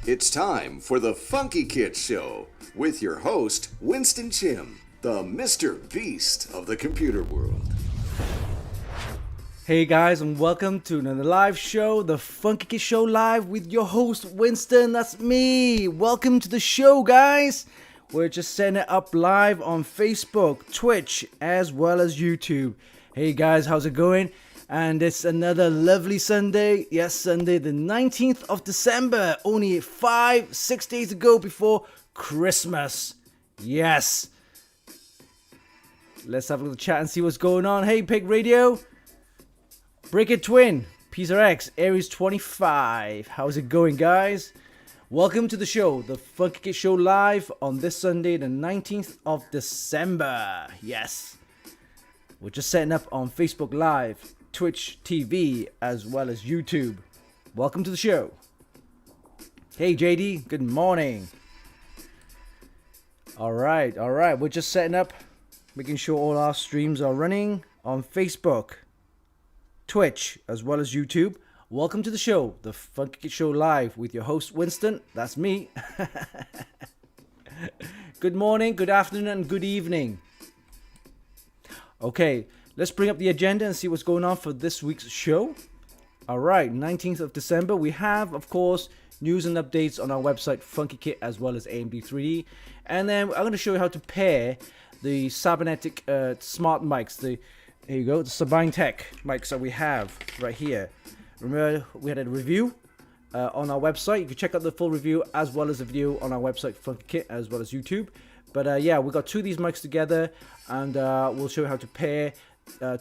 It's time for the Funkykit Show with your host, Winston Chim, the Mr. Beast of the computer world. Hey guys, and welcome to another live show, the Funkykit Show Live with your host, Winston. That's me. Welcome to the show, guys. We're just setting it up live on Facebook, Twitch, as well as YouTube. Hey guys, how's it going? And it's another lovely Sunday. Yes, Sunday the 19th of December. Only 6 days to go before Christmas. Yes. Let's have a little chat and see what's going on. Hey, Pig Radio. Break It Twin. Ps5 Aries 25. How's it going, guys? Welcome to the show, the Funkykit Show Live on this Sunday, the 19th of December. Yes. We're just setting up on Facebook Live, Twitch TV, as well as YouTube. Welcome to the show. Hey JD, good morning. Alright, we're just setting up, making sure all our streams are running on Facebook, Twitch, as well as YouTube. Welcome to the show, the Funkykit Show Live with your host Winston, that's me. Good morning, good afternoon, and good evening. Okay, let's bring up the agenda and see what's going on for this week's show. Alright, 19th of December, we have, of course, news and updates on our website, Funkykit, as well as AMD 3D. And then I'm going to show you how to pair the Sabinetek SmartMikes, here you go, the Sabinetek mics that we have right here. Remember, we had a review on our website. You can check out the full review as well as the video on our website, Funkykit, as well as YouTube. But yeah, we got two of these mics together, and we'll show you how to pair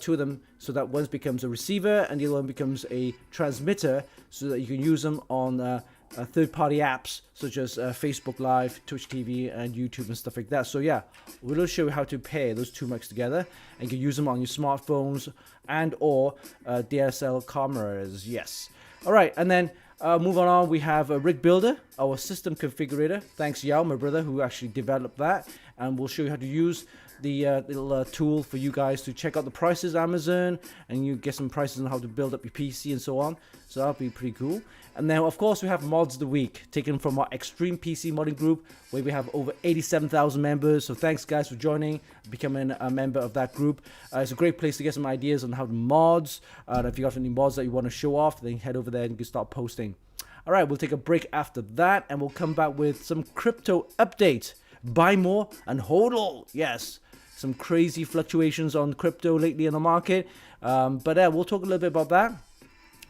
two of them so that one becomes a receiver and the other one becomes a transmitter, so that you can use them on third-party apps such as Facebook Live, Twitch TV, and YouTube and stuff like that. So yeah, we'll show you how to pair those two mics together, and you can use them on your smartphones and or DSL cameras. Yes. All right, and then moving on, we have a rig builder, our system configurator. Thanks, Yao, my brother, who actually developed that, and we'll show you how to use the little tool for you guys to check out the prices, Amazon, and you get some prices on how to build up your PC and so on. So that'll be pretty cool. And then, of course, we have Mods of the Week, taken from our Extreme PC modding group, where we have over 87,000 members. So thanks, guys, for joining, becoming a member of that group. It's a great place to get some ideas on how to mods. If you got any mods that you want to show off, then head over there and you can start posting. All right, we'll take a break after that, and we'll come back with some crypto update. Buy more and HODL. Yes, some crazy fluctuations on crypto lately in the market. But we'll talk a little bit about that.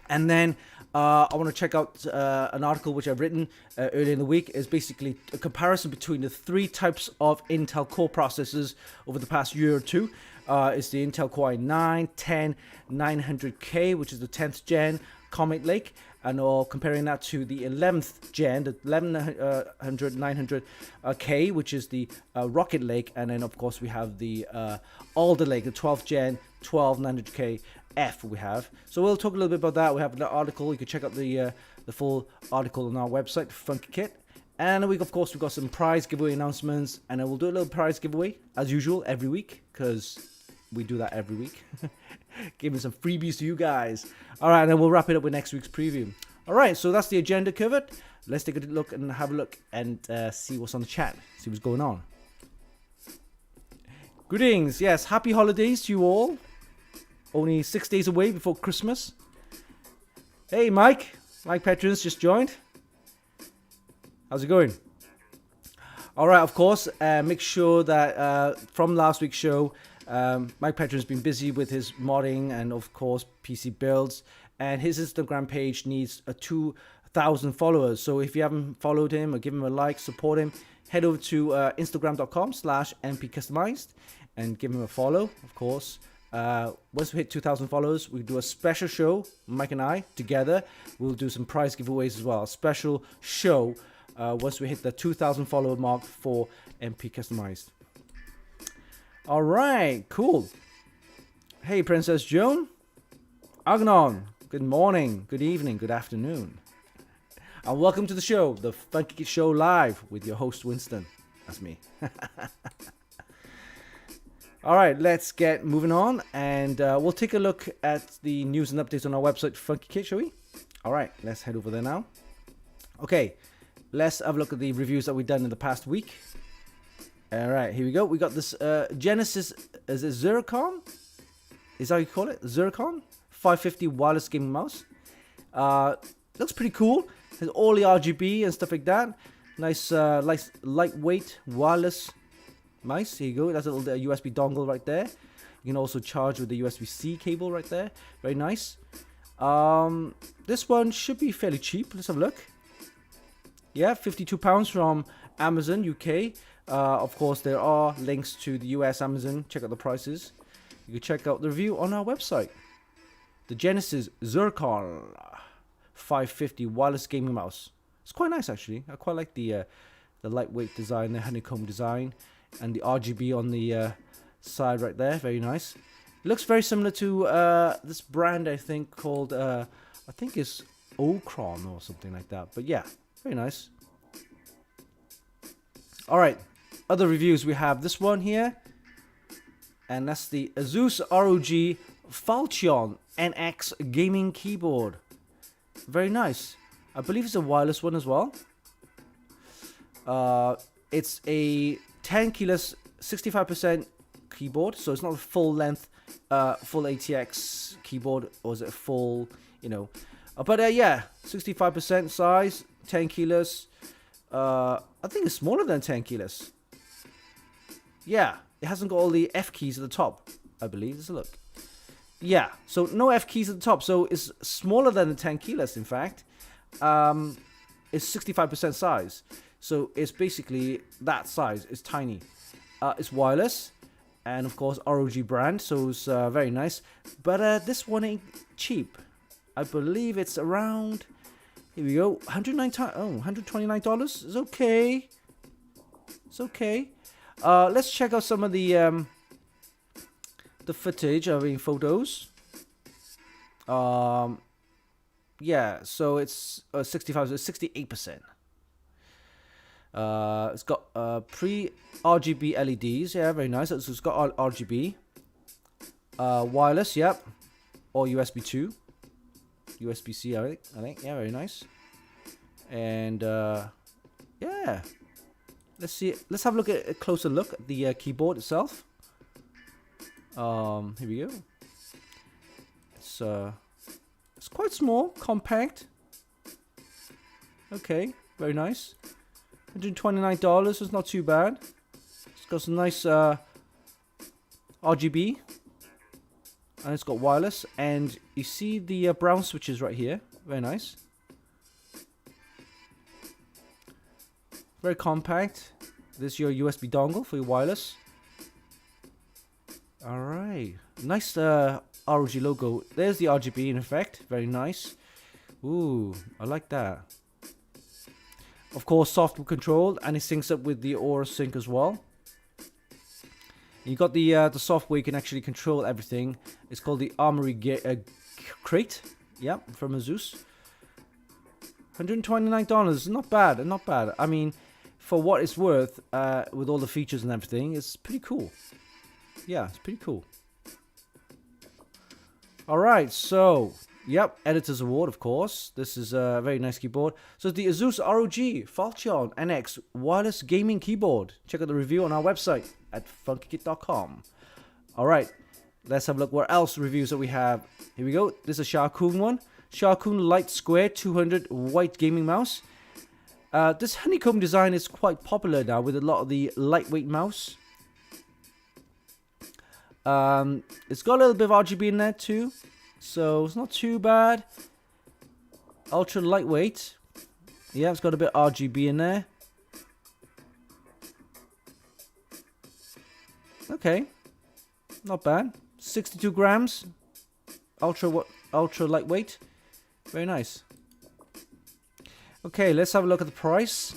And then I want to check out an article which I've written earlier in the week. Is basically a comparison between the three types of Intel Core processors over the past year or two. It's the Intel Core i9, 10, 900K, which is the 10th gen Comet Lake, and all comparing that to the 11th gen, the 1100, 900K, which is the Rocket Lake, and then of course we have the Alder Lake, the 12th gen, 12 900K F we have. So we'll talk a little bit about that. We have an article. You can check out the full article on our website, Funkykit. And we've got some prize giveaway announcements, and then we'll do a little prize giveaway as usual every week, because we do that every week. Giving some freebies to you guys. All right, and then we'll wrap it up with next week's preview. All right, so that's the agenda covered. Let's take a look and have a look and see what's on the chat, see what's going on. Greetings, yes, happy holidays to you all. Only 6 days away before Christmas. Hey, Mike Petrons just joined. How's it going? All right, of course, make sure that from last week's show, Mike Petron's been busy with his modding and, of course, PC builds. And his Instagram page needs 2,000 followers. So if you haven't followed him or give him a like, support him, head over to instagram.com/mpcustomized and give him a follow, of course. Once we hit 2,000 followers, we do a special show, Mike and I, together. We'll do some prize giveaways as well. A special show once we hit the 2,000 follower mark for MP Customized. All right, cool. Hey, Princess Joan. Agnon, good morning, good evening, good afternoon. And welcome to the show, the Funkykit Show Live with your host, Winston. That's me. All right, let's get moving on, and we'll take a look at the news and updates on our website, Funkykit, shall we? All right, let's head over there now. Okay, let's have a look at the reviews that we've done in the past week. All right, here we go. We got this Genesis, is it Zircon? Is that how you call it? Zircon 550 wireless gaming mouse. Looks pretty cool. Has all the RGB and stuff like that. Nice, lightweight wireless mouse. Here you go. That's a little USB dongle right there. You can also charge with the USB-C cable right there. Very nice. This one should be fairly cheap. Let's have a look. Yeah, £52 from Amazon UK. Of course, there are links to the US Amazon. Check out the prices. You can check out the review on our website. The Genesis Zircon 550 wireless gaming mouse. It's quite nice actually. I quite like the lightweight design, the honeycomb design, and the RGB on the side right there. Very nice. It looks very similar to this brand, I think, called I think it's Ocron or something like that. But yeah, very nice. All right, other reviews, we have this one here, and that's the Asus ROG Falchion NX gaming keyboard. Very nice. I believe it's a wireless one as well. It's a 10 keyless 65% keyboard, so it's not a full length full ATX keyboard, or is it a full, you know, but yeah, 65% size, 10 keyless. I think it's smaller than 10 keyless. Yeah, it hasn't got all the F keys at the top, I believe. Let's look. Yeah, so no F keys at the top, so it's smaller than the 10 keyless. In fact, it's 65% size, so it's basically that size. It's tiny. It's wireless, and of course ROG brand, so it's very nice. But this one ain't cheap. I believe it's around, here we go, $129. It's okay. It's okay. Let's check out some of the footage, I mean photos. Yeah, so it's 65, so it's 68%. It's got pre-RGB LEDs, yeah, very nice. So it's got RGB. Wireless, yep. Or USB 2. USB-C, I think. Yeah, very nice. And yeah. Let's see. Let's have a closer look at the keyboard itself. Here we go. It's quite small, compact. Okay, very nice. $129 is not too bad. It's got some nice RGB, and it's got wireless. And you see the brown switches right here. Very nice. Very compact. This is your USB dongle for your wireless. Alright. Nice ROG logo. There's the RGB in effect. Very nice. Ooh, I like that. Of course, software controlled, and it syncs up with the Aura Sync as well. You got the software, you can actually control everything. It's called the Armory Crate. Yep, from Asus. $129. Not bad, not bad. I mean, for what it's worth, with all the features and everything, it's pretty cool. Yeah, it's pretty cool. Alright, so, yep, Editor's Award, of course. This is a very nice keyboard. So it's the Asus ROG Falchion NX wireless gaming keyboard. Check out the review on our website at funkykit.com. Alright, let's have a look what else reviews that we have. Here we go. This is a Sharkoon one. Sharkoon Light Square 200 white gaming mouse. This honeycomb design is quite popular now with a lot of the lightweight mouse. It's got a little bit of RGB in there too, so it's not too bad. Ultra lightweight. Yeah, it's got a bit of RGB in there. Okay, not bad. 62 grams. Ultra lightweight. Very nice. Okay, let's have a look at the price.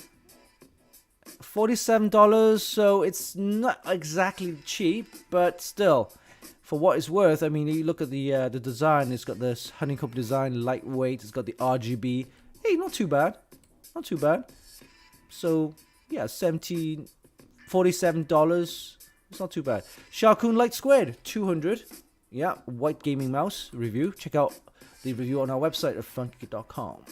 $47, so it's not exactly cheap, but still, for what it's worth. I mean, you look at the design. It's got this honeycomb design, lightweight. It's got the RGB. Hey, not too bad, not too bad. So yeah, $47. It's not too bad. Sharkoon Light Squared 200. Yeah, white gaming mouse review. Check out the review on our website at funkykit.com.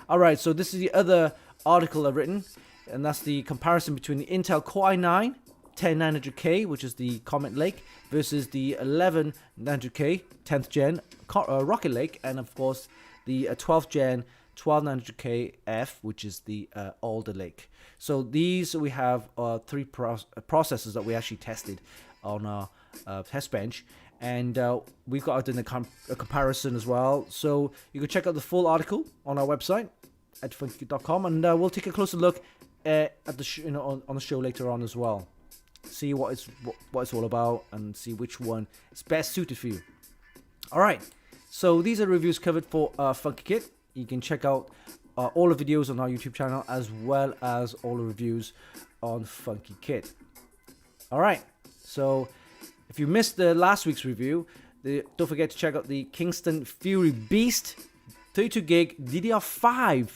Alright, so this is the other article I've written, and that's the comparison between the Intel Core i9 10900K, which is the Comet Lake, versus the 11900K 10th gen Rocket Lake, and of course the 12th gen 12900KF, which is the older Lake. So these we have three processors that we actually tested on our test bench, and we've got done a comparison as well. So you can check out the full article on our website at funkykit.com, and we'll take a closer look at the on the show later on as well. See what it's all about and see which one is best suited for you. All right, so these are reviews covered for Funkykit. You can check out all the videos on our YouTube channel as well as all the reviews on Funkykit. All right, so if you missed the last week's review, don't forget to check out the Kingston Fury Beast 32 gig DDR5.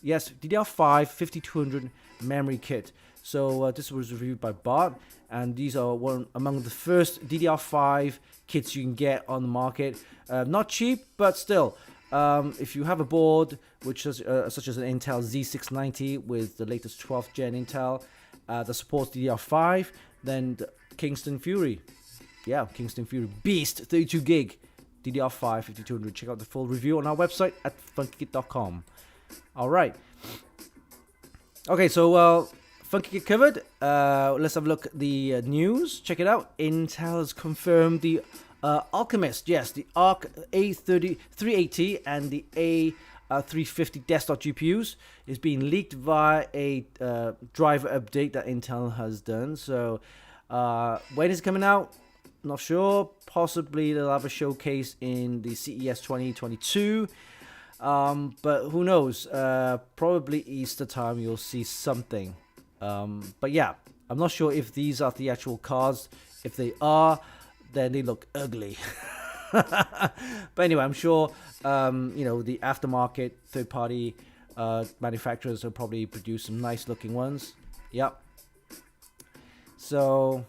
Yes, DDR5 5200 memory kit. So this was reviewed by Bart, and these are one among the first DDR5 kits you can get on the market. Not cheap, but still, if you have a board which is such as an Intel Z690 with the latest 12th gen Intel that supports DDR5, then the Kingston Fury, Kingston Fury Beast 32 gig DDR5 5200. Check out the full review on our website at funkykit.com. All right. Okay, so Funkykit covered. Let's have a look at the news. Check it out. Intel has confirmed the Alchemist, yes, the Arc A380 and the A350 desktop GPUs is being leaked via a driver update that Intel has done. So when is it coming out? Not sure. Possibly they'll have a showcase in the CES 2022. But who knows? Probably Easter time you'll see something. But yeah, I'm not sure if these are the actual cards. If they are, then they look ugly. But anyway, I'm sure the aftermarket third-party manufacturers will probably produce some nice-looking ones. Yep. So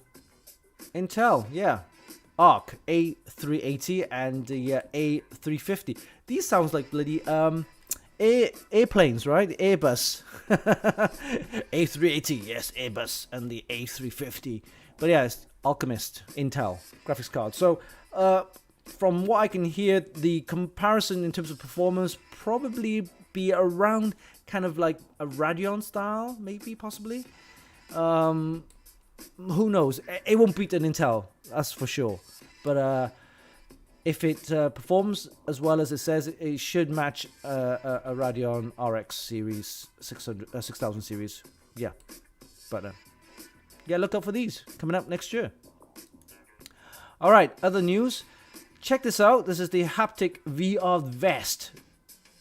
Intel, Arc A380 and the A350. These sounds like bloody airplanes, right? The Airbus. A380, yes, Airbus, and the A350. But yeah, it's Alchemist Intel graphics card. So from what I can hear, the comparison in terms of performance probably be around kind of like a Radeon style, maybe, possibly. Who knows? It won't beat an Intel, that's for sure. But if it performs as well as it says, it should match a Radeon RX series 6000 series. Yeah, but look out for these coming up next year. All right, other news. Check this out. This is the Haptic Vr Vest.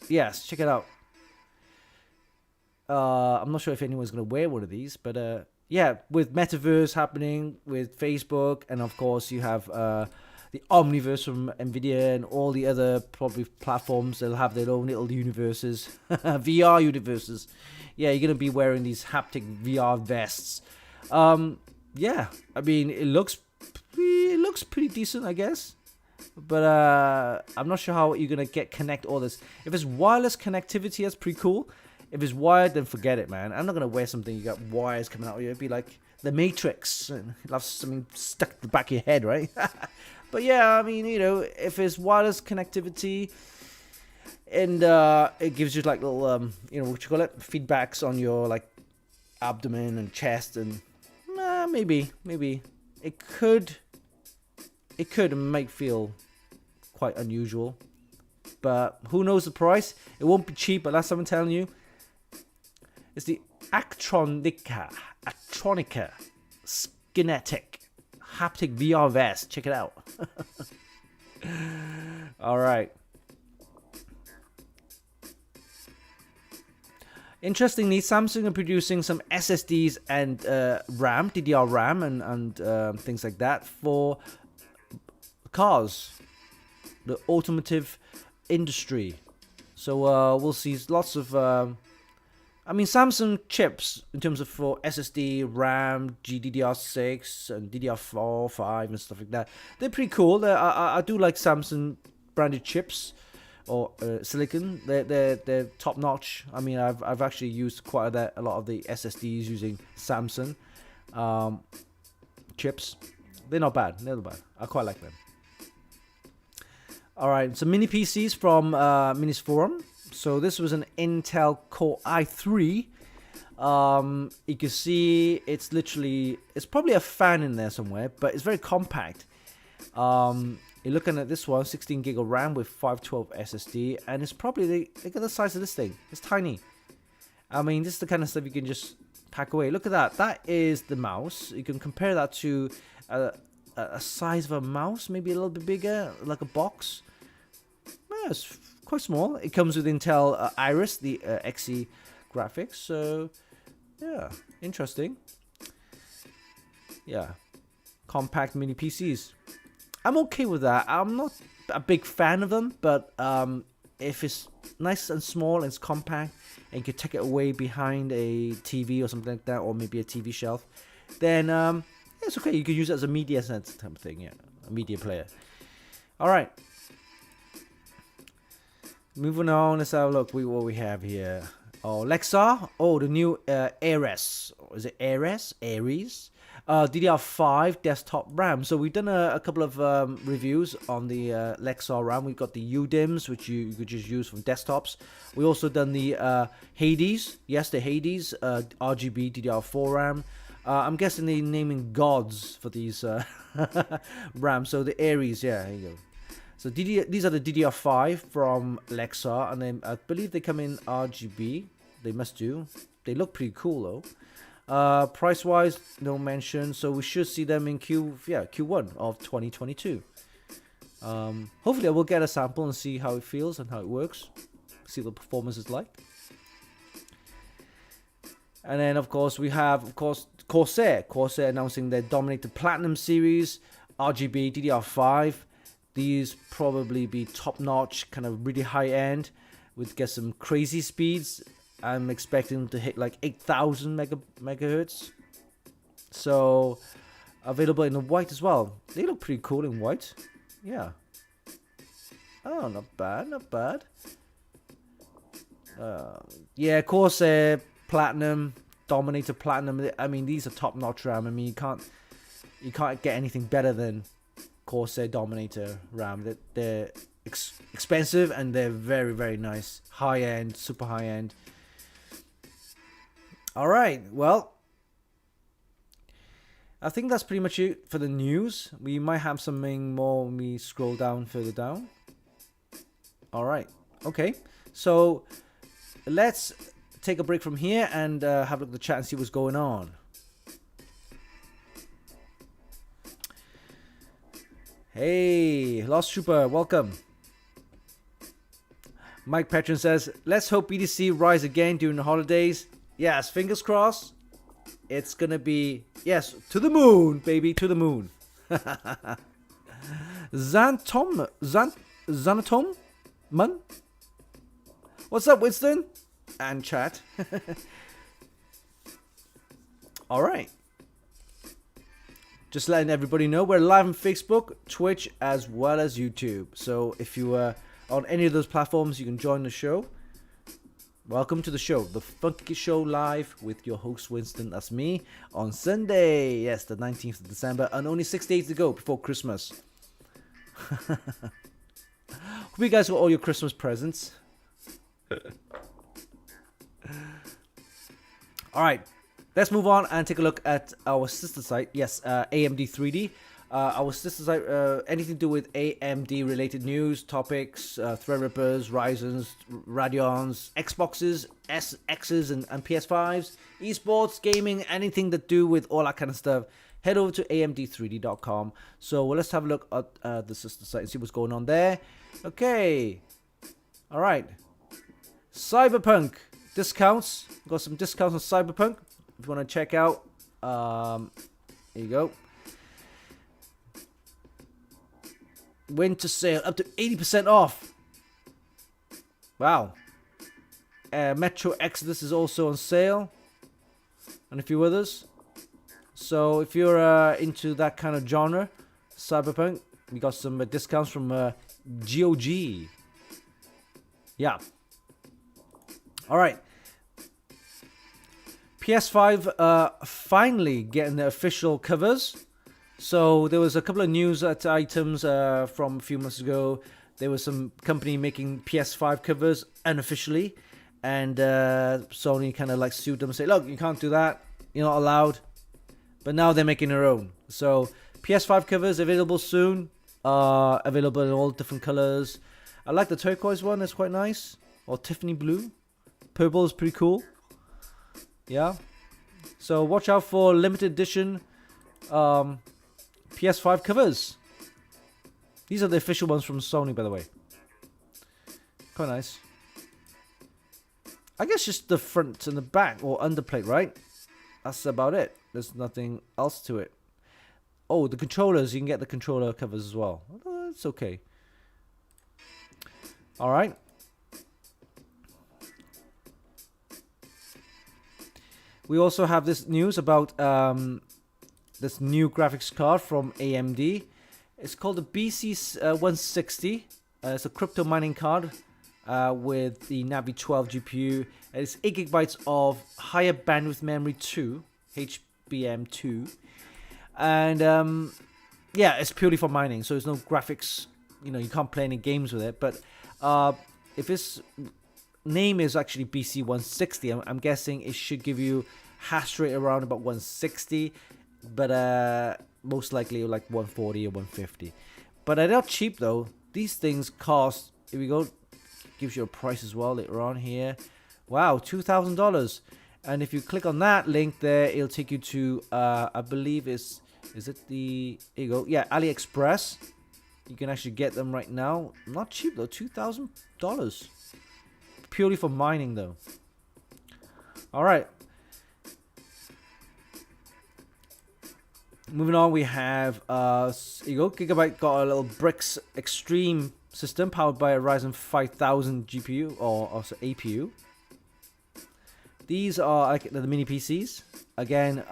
Yes, check it out. I'm not sure if anyone's going to wear one of these, but with Metaverse happening with Facebook, and of course you have the Omniverse from Nvidia and all the other probably platforms. They'll have their own little universes, VR universes. Yeah, you're going to be wearing these Haptic VR vests. I mean, it looks pretty decent, I guess. But I'm not sure how you're going to connect all this. If it's wireless connectivity, that's pretty cool. If it's wired, then forget it, man. I'm not going to wear something you got wires coming out of you. It'd be like the Matrix. And you'll have something stuck to the back of your head, right? But yeah, I mean, if it's wireless connectivity and it gives you like little, what you call it? Feedbacks on your like abdomen and chest, and maybe it could make feel quite unusual. But who knows the price? It won't be cheap, but that's what I'm telling you. It's the Actronica Skinetic Haptic VR Vest. Check it out. All right. Interestingly, Samsung are producing some SSDs and RAM, DDR RAM, and things like that for cars, the automotive industry. So we'll see lots of Samsung chips in terms of for SSD, RAM, GDDR6 and DDR4, 5 and stuff like that. They're pretty cool. I do like Samsung branded chips. or silicon. They're top notch. I mean, I've actually used quite a lot of the SSDs using Samsung chips. They're not bad. They're not bad. I quite like them. All right, so mini PCs from Minis Forum. So this was an Intel Core i3. You can see it's probably a fan in there somewhere, but it's very compact. You're looking at this one, 16 gig of RAM with 512 SSD, and it's probably look at the size of this thing. It's tiny. I mean, this is the kind of stuff you can just pack away. Look at that. That is the mouse. You can compare that to a size of a mouse, maybe a little bit bigger, like a box. Yeah, it's quite small. It comes with Intel Iris, the Xe graphics. So, yeah, interesting. Yeah, compact mini PCs. I'm okay with that. I'm not a big fan of them, but if it's nice and small and it's compact and you can take it away behind a TV or something like that, or maybe a TV shelf, then it's okay. You can use it as a media center type of thing, yeah, a media player. All right. Moving on, let's have a look what we have here. Oh, Lexar. Oh, the new Ares. Is it Ares? Ares? DDR5 desktop RAM. So we've done a couple of reviews on the Lexar RAM. We've got the UDIMMs, which you could just use from desktops. We also done the Hades. Yes, the Hades RGB DDR4 RAM. I'm guessing they're naming gods for these RAM. So the Ares, yeah, there you go. So these are the DDR5 from Lexar, and then I believe they come in RGB. They must do. They look pretty cool though. Price-wise, no mention. So we should see them in Q1 of 2022. Hopefully, I will get a sample and see how it feels and how it works. See what the performance is like. And then, of course, we have, Corsair. Corsair announcing their Dominator Platinum series, RGB DDR5. These probably be top-notch, kind of really high-end, with get some crazy speeds. I'm expecting them to hit like 8,000 megahertz. So, available in the white as well. They look pretty cool in white. Yeah. Oh, not bad, not bad. Yeah, Corsair Platinum, Dominator Platinum. I mean, these are top-notch RAM. I mean, you can't get anything better than Corsair Dominator RAM. They're expensive and they're very, very nice. High-end, super high-end. Alright, well, I think that's pretty much it for the news. We might have something more when we scroll down further down. Alright, okay. So, let's take a break from here and have a look at the chat and see what's going on. Hey, Lost Trooper, welcome. Mike Petron says, let's hope BTC rise again during the holidays. Yes, fingers crossed. It's gonna be, yes, to the moon, baby, to the moon. Xanatom? Man? What's up, Winston? And chat. Alright. Just letting everybody know, we're live on Facebook, Twitch, as well as YouTube. So if you are on any of those platforms, you can join the show. Welcome to the show, the Funkykit Show live with your host Winston, that's me, on Sunday, yes, the 19th of December, and only 6 days to go before Christmas. Hope you guys got all your Christmas presents. Alright, let's move on and take a look at our sister site, yes, AMD 3D. Our sister site, anything to do with AMD related news, topics, Threadrippers, Ryzens, Radeons, Xboxes, X's and PS5s, esports, gaming, anything to do with all that kind of stuff. Head over to amd3d.com. So let's have a look at the sister site and see what's going on there. Okay. Alright. Cyberpunk discounts. Got some discounts on Cyberpunk. If you want to check out, there you go. Winter sale up to 80% off. Wow. Metro Exodus is also on sale, and a few others. So if you're into that kind of genre, Cyberpunk, we got some discounts from GOG. Yeah. All right. PS5 finally getting the official covers. So there was a couple of news items from a few months ago. There was some company making PS5 covers unofficially, and Sony kind of like sued them and say, look, you can't do that. You're not allowed. But now they're making their own. So PS5 covers available soon. Available in all different colors. I like the turquoise one. It's quite nice. Or Tiffany blue. Purple is pretty cool. Yeah. So watch out for limited edition PS5 covers. These are the official ones from Sony, by the way. Quite nice. I guess just the front and the back or underplate, right? That's about it. There's nothing else to it. Oh, the controllers. You can get the controller covers as well. It's okay. All right. We also have this news about this new graphics card from AMD. It's called the BC160. It's a crypto mining card with the Navi 12 GPU. It's 8 gigabytes of higher bandwidth memory 2, HBM2. And yeah, it's purely for mining, so there's no graphics. You know, you can't play any games with it. But if its name is actually BC160, I'm guessing it should give you hash rate around about 160, but most likely like 140 or 150. But they're not cheap though. These things cost, here we go, gives you a price as well later on here. Wow, $2,000. And if you click on that link there, it'll take you to I believe is it the, here you go, yeah, AliExpress. You can actually get them right now. Not cheap though, $2,000. Purely for mining though. All right. Moving on, we have here you go. Gigabyte got a little Bricks Extreme system powered by a Ryzen 5000 GPU or also APU. These are like the mini PCs. Again,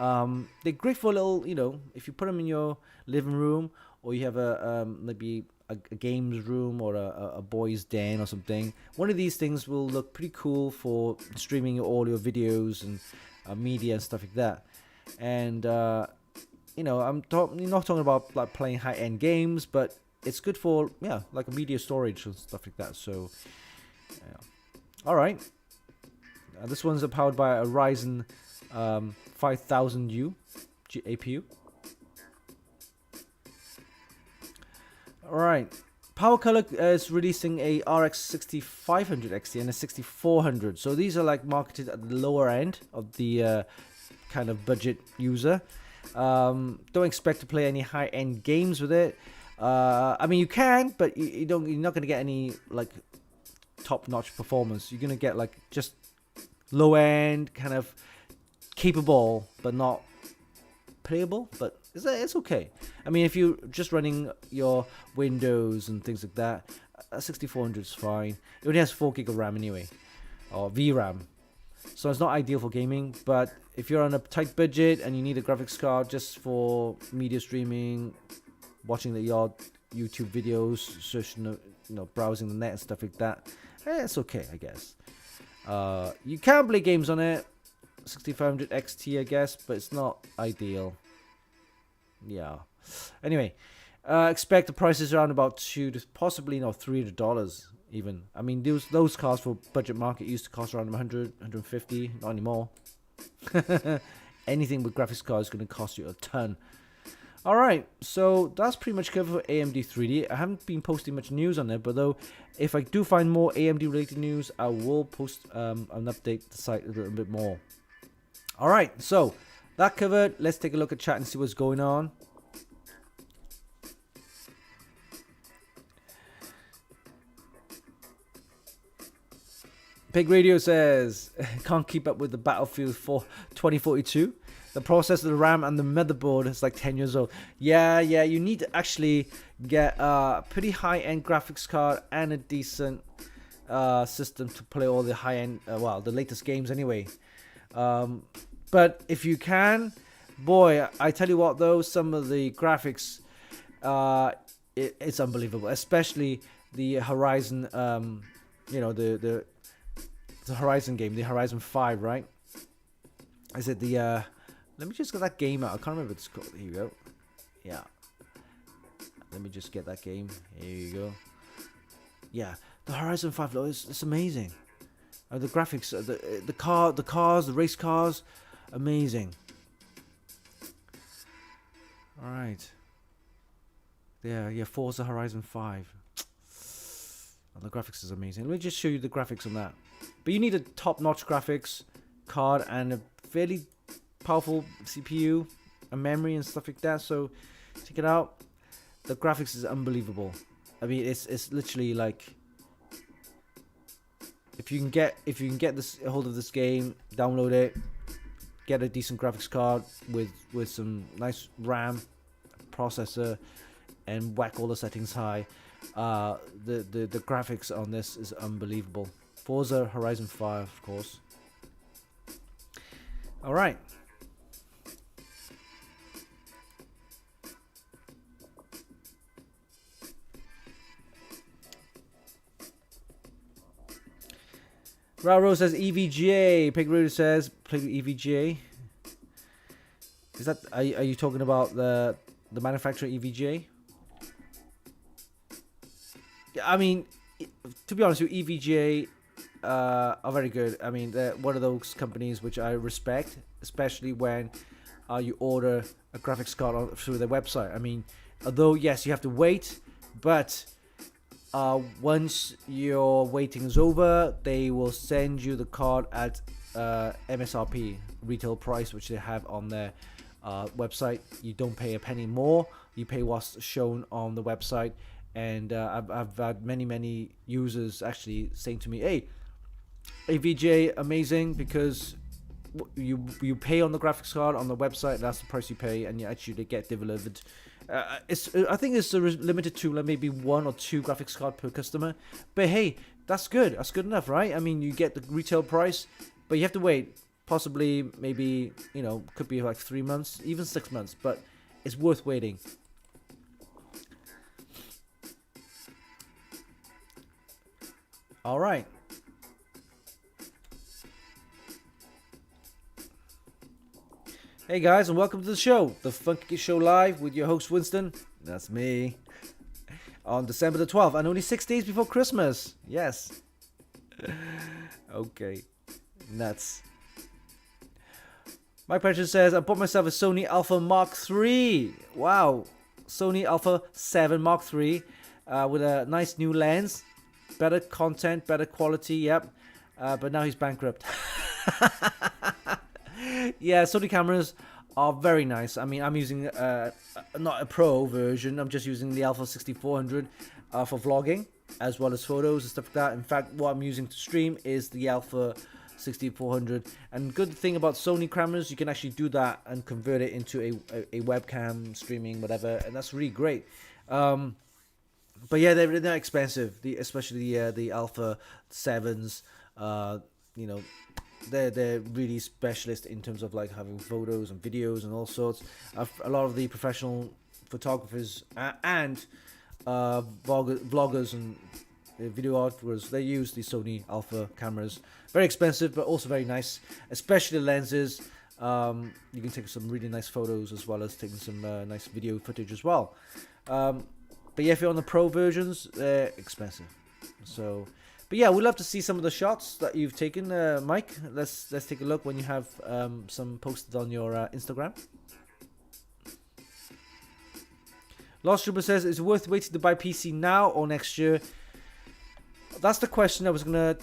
they're great for a little, you know, if you put them in your living room, or you have a maybe a games room or a boys' den or something. One of these things will look pretty cool for streaming all your videos and media and stuff like that. And you know, I'm not talking about like playing high-end games, but it's good for, yeah, like a media storage and stuff like that. So, yeah. All right. This one's powered by a Ryzen 5000U APU. All right. Power Color is releasing a RX 6500 XT and a 6400. So these are like marketed at the lower end of the kind of budget user. Don't expect to play any high-end games with it. I mean, you can, but you're not going to get any like top-notch performance. You're going to get like just low-end, kind of capable, but not playable. But it's okay. I mean, if you're just running your Windows and things like that, 6400 is fine. It only has 4 gig of RAM anyway, or VRAM. So it's not ideal for gaming, but if you're on a tight budget and you need a graphics card just for media streaming, watching the odd YouTube videos, searching, you know, browsing the net and stuff like that, it's okay, I guess. You can play games on it, 6500 XT, I guess, but it's not ideal. Yeah. Anyway, expect the prices around about $200 to possibly $300 even. I mean, those cars for budget market used to cost around 100, 150, not anymore. Anything with graphics cards is going to cost you a ton. Alright, so that's pretty much covered for AMD 3D. I haven't been posting much news on it, but though, if I do find more AMD related news, I will post and update the site a little bit more. Alright, so that covered. Let's take a look at chat and see what's going on. Pig Radio says, can't keep up with the Battlefield 4 2042. The processor, the RAM, and the motherboard is like 10 years old. Yeah, you need to actually get a pretty high-end graphics card and a decent system to play all the high-end, well, the latest games anyway. But if you can, boy, I tell you what though, some of the graphics, it's unbelievable. Especially the Horizon you know, the Horizon game, the Horizon 5, right? Is it the let me just get that game out. I can't remember what it's called. Here you go. Yeah. Let me just get that game. Here you go. Yeah, the Horizon 5 it's amazing. The graphics, the cars, the race cars, amazing. All right. Yeah, Forza Horizon 5. And the graphics is amazing. Let me just show you the graphics on that. But you need a top-notch graphics card and a fairly powerful CPU and memory and stuff like that. So check it out. The graphics is unbelievable. I mean, it's literally like, if you can get this hold of this game, download it, get a decent graphics card with some nice RAM, processor, and whack all the settings high. The graphics on this is unbelievable. Forza Horizon 5, of course. All right. Railroad says EVGA. Pig Rooter says play EVGA. Is that are you talking about the manufacturer EVGA? I mean, to be honest with you, EVGA are very good. I mean, they're one of those companies which I respect, especially when you order a graphics card through their website. I mean, although yes, you have to wait, but once your waiting is over, they will send you the card at MSRP, retail price, which they have on their website. You don't pay a penny more. You pay what's shown on the website. And I've had many users actually saying to me, "Hey, AVGA amazing because you pay on the graphics card on the website. That's the price you pay, and you actually get delivered." I think it's limited to like maybe 1 or 2 graphics card per customer, but hey, that's good. That's good enough, right? I mean, you get the retail price, but you have to wait. Possibly, maybe, you know, could be like 3 months, even 6 months, but it's worth waiting. All right. Hey guys, and welcome to the show, the Funkykit Show Live with your host Winston. That's me. On December the 12th, and only 6 days before Christmas. Yes. Okay. Nuts. Mike Patchen says, I bought myself a Sony Alpha Mark III. Wow. Sony Alpha 7 Mark III with a nice new lens. Better content, better quality, yep. But now he's bankrupt. Yeah, Sony cameras are very nice. I mean, I'm using not a pro version. I'm just using the Alpha 6400 for vlogging, as well as photos and stuff like that. In fact, what I'm using to stream is the Alpha 6400. And good thing about Sony cameras, you can actually do that and convert it into a webcam, streaming, whatever. And that's really great. But yeah, they're expensive. Especially the Alpha 7s. You know, they're really specialist in terms of like having photos and videos and all sorts. A lot of the professional photographers and vloggers and videographers, they use the Sony Alpha cameras. Very expensive, but also very nice. Especially the lenses. You can take some really nice photos as well as taking some nice video footage as well. But yeah, if you're on the pro versions, they're expensive. So, but yeah, we'd love to see some of the shots that you've taken, Mike. Let's take a look when you have some posted on your Instagram. Lost Trooper says, is it worth waiting to buy PC now or next year? That's the question I was going to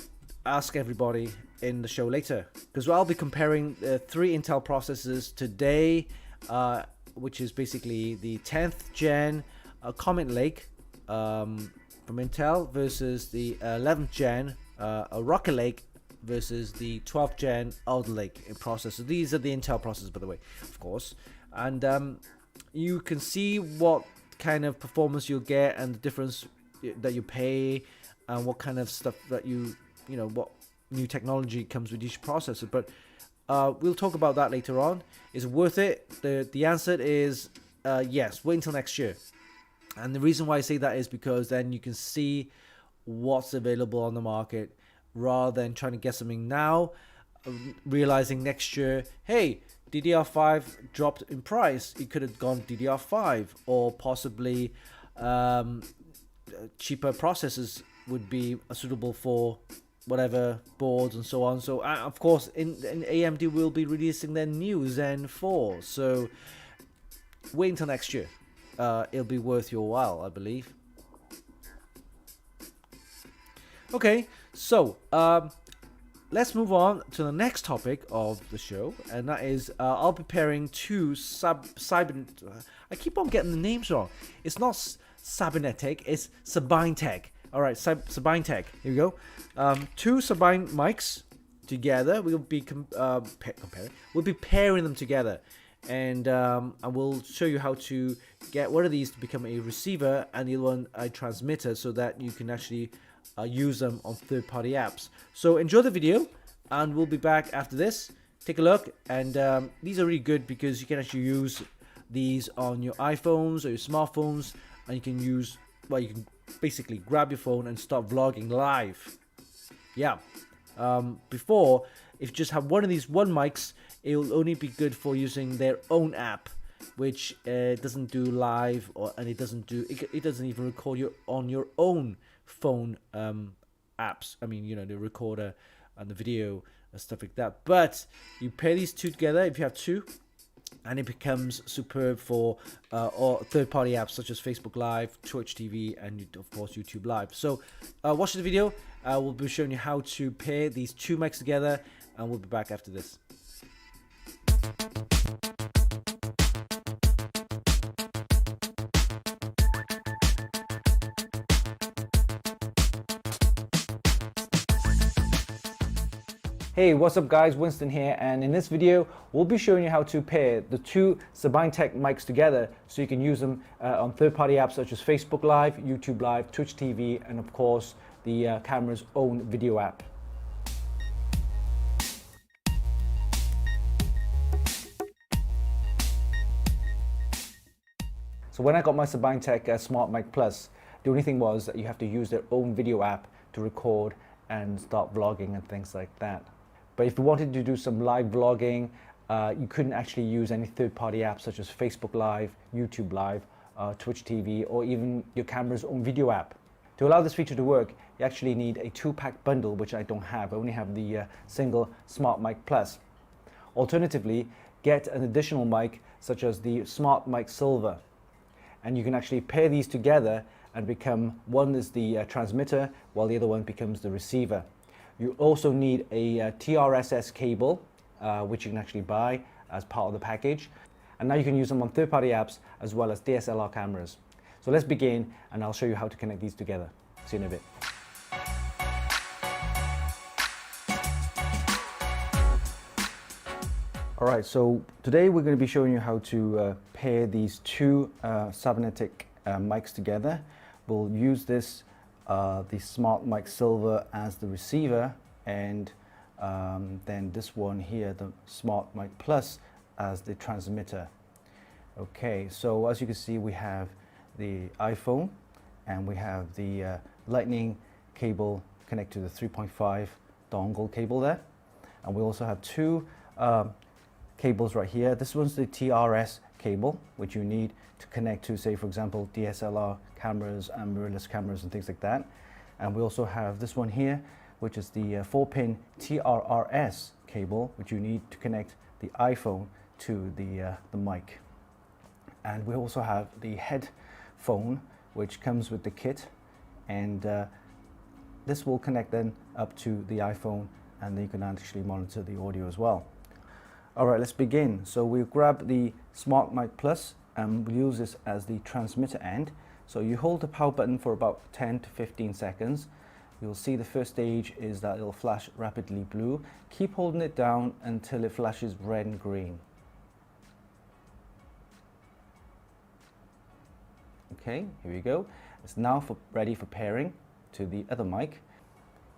ask everybody in the show later. Because I'll be comparing 3 Intel processors today, which is basically the 10th gen Comet Lake from Intel versus the 11th gen Rocket Lake versus the 12th gen Alder Lake processor. These are the Intel processors, by the way, of course. And you can see what kind of performance you'll get and the difference that you pay and what kind of stuff that you know, what new technology comes with each processor. But we'll talk about that later on. Is it worth it? The answer is yes. Wait until next year. And the reason why I say that is because then you can see what's available on the market rather than trying to get something now, realizing next year, hey, DDR5 dropped in price. It could have gone DDR5, or possibly cheaper processors would be suitable for whatever boards and so on. So of course, in AMD will be releasing their new Zen 4. So wait until next year. It'll be worth your while, I believe. Okay, so let's move on to the next topic of the show, and that is I'll be pairing two I keep on getting the names wrong. It's not Sabinetek, it's Sabinetek. All right, Sabinetek. Here we go. Two Sabine mics together. We'll be We'll be pairing them together, and I will show you how to get one of these to become a receiver and the other one a transmitter, so that you can actually use them on third-party apps. So enjoy the video, and we'll be back after this. Take a look, and these are really good because you can actually use these on your iPhones or your smartphones, and you can use, well, you can basically grab your phone and start vlogging live. Yeah. Before, if you just have one of these one mics, it will only be good for using their own app, which doesn't do live, and it doesn't even record you on your own phone apps. I mean, you know, the recorder and the video and stuff like that. But you pair these two together if you have two, and it becomes superb for or third-party apps such as Facebook Live, Twitch TV, and of course YouTube Live. So watch the video. We'll be showing you how to pair these two mics together, and we'll be back after this. Hey, what's up guys, Winston here, and in this video we'll be showing you how to pair the two Sabinetek mics together so you can use them on third-party apps such as Facebook Live, YouTube Live, Twitch TV, and of course the camera's own video app. So when I got my Sabinetek SmartMike Plus, the only thing was that you have to use their own video app to record and start vlogging and things like that. But if you wanted to do some live vlogging, you couldn't actually use any third-party apps such as Facebook Live, YouTube Live, Twitch TV, or even your camera's own video app. To allow this feature to work, you actually need a two-pack bundle, which I don't have. I only have the single SmartMike Plus. Alternatively, get an additional mic such as the SmartMike Silver, and you can actually pair these together and become, one is the transmitter while the other one becomes the receiver. You also need a TRSS cable, which you can actually buy as part of the package. And now you can use them on third-party apps as well as DSLR cameras. So let's begin, and I'll show you how to connect these together. See you in a bit. All right, so today we're going to be showing you how to pair these two Sabinetek mics together. We'll use this, the SmartMike Silver as the receiver, and then this one here, the SmartMike Plus, as the transmitter. Okay, so as you can see, we have the iPhone, and we have the lightning cable connected to the 3.5 dongle cable there. And we also have two cables right here. This one's the TRS cable, which you need to connect to, say, for example, DSLR cameras and mirrorless cameras and things like that. And we also have this one here, which is the 4-pin TRRS cable, which you need to connect the iPhone to the mic. And we also have the headphone, which comes with the kit, and this will connect then up to the iPhone, and then you can actually monitor the audio as well. All right, let's begin. So we'll grab the SmartMike Plus, and we'll use this as the transmitter end. So you hold the power button for about 10 to 15 seconds. You'll see the first stage is that it'll flash rapidly blue. Keep holding it down until it flashes red and green. Okay, here we go. It's now ready for pairing to the other mic.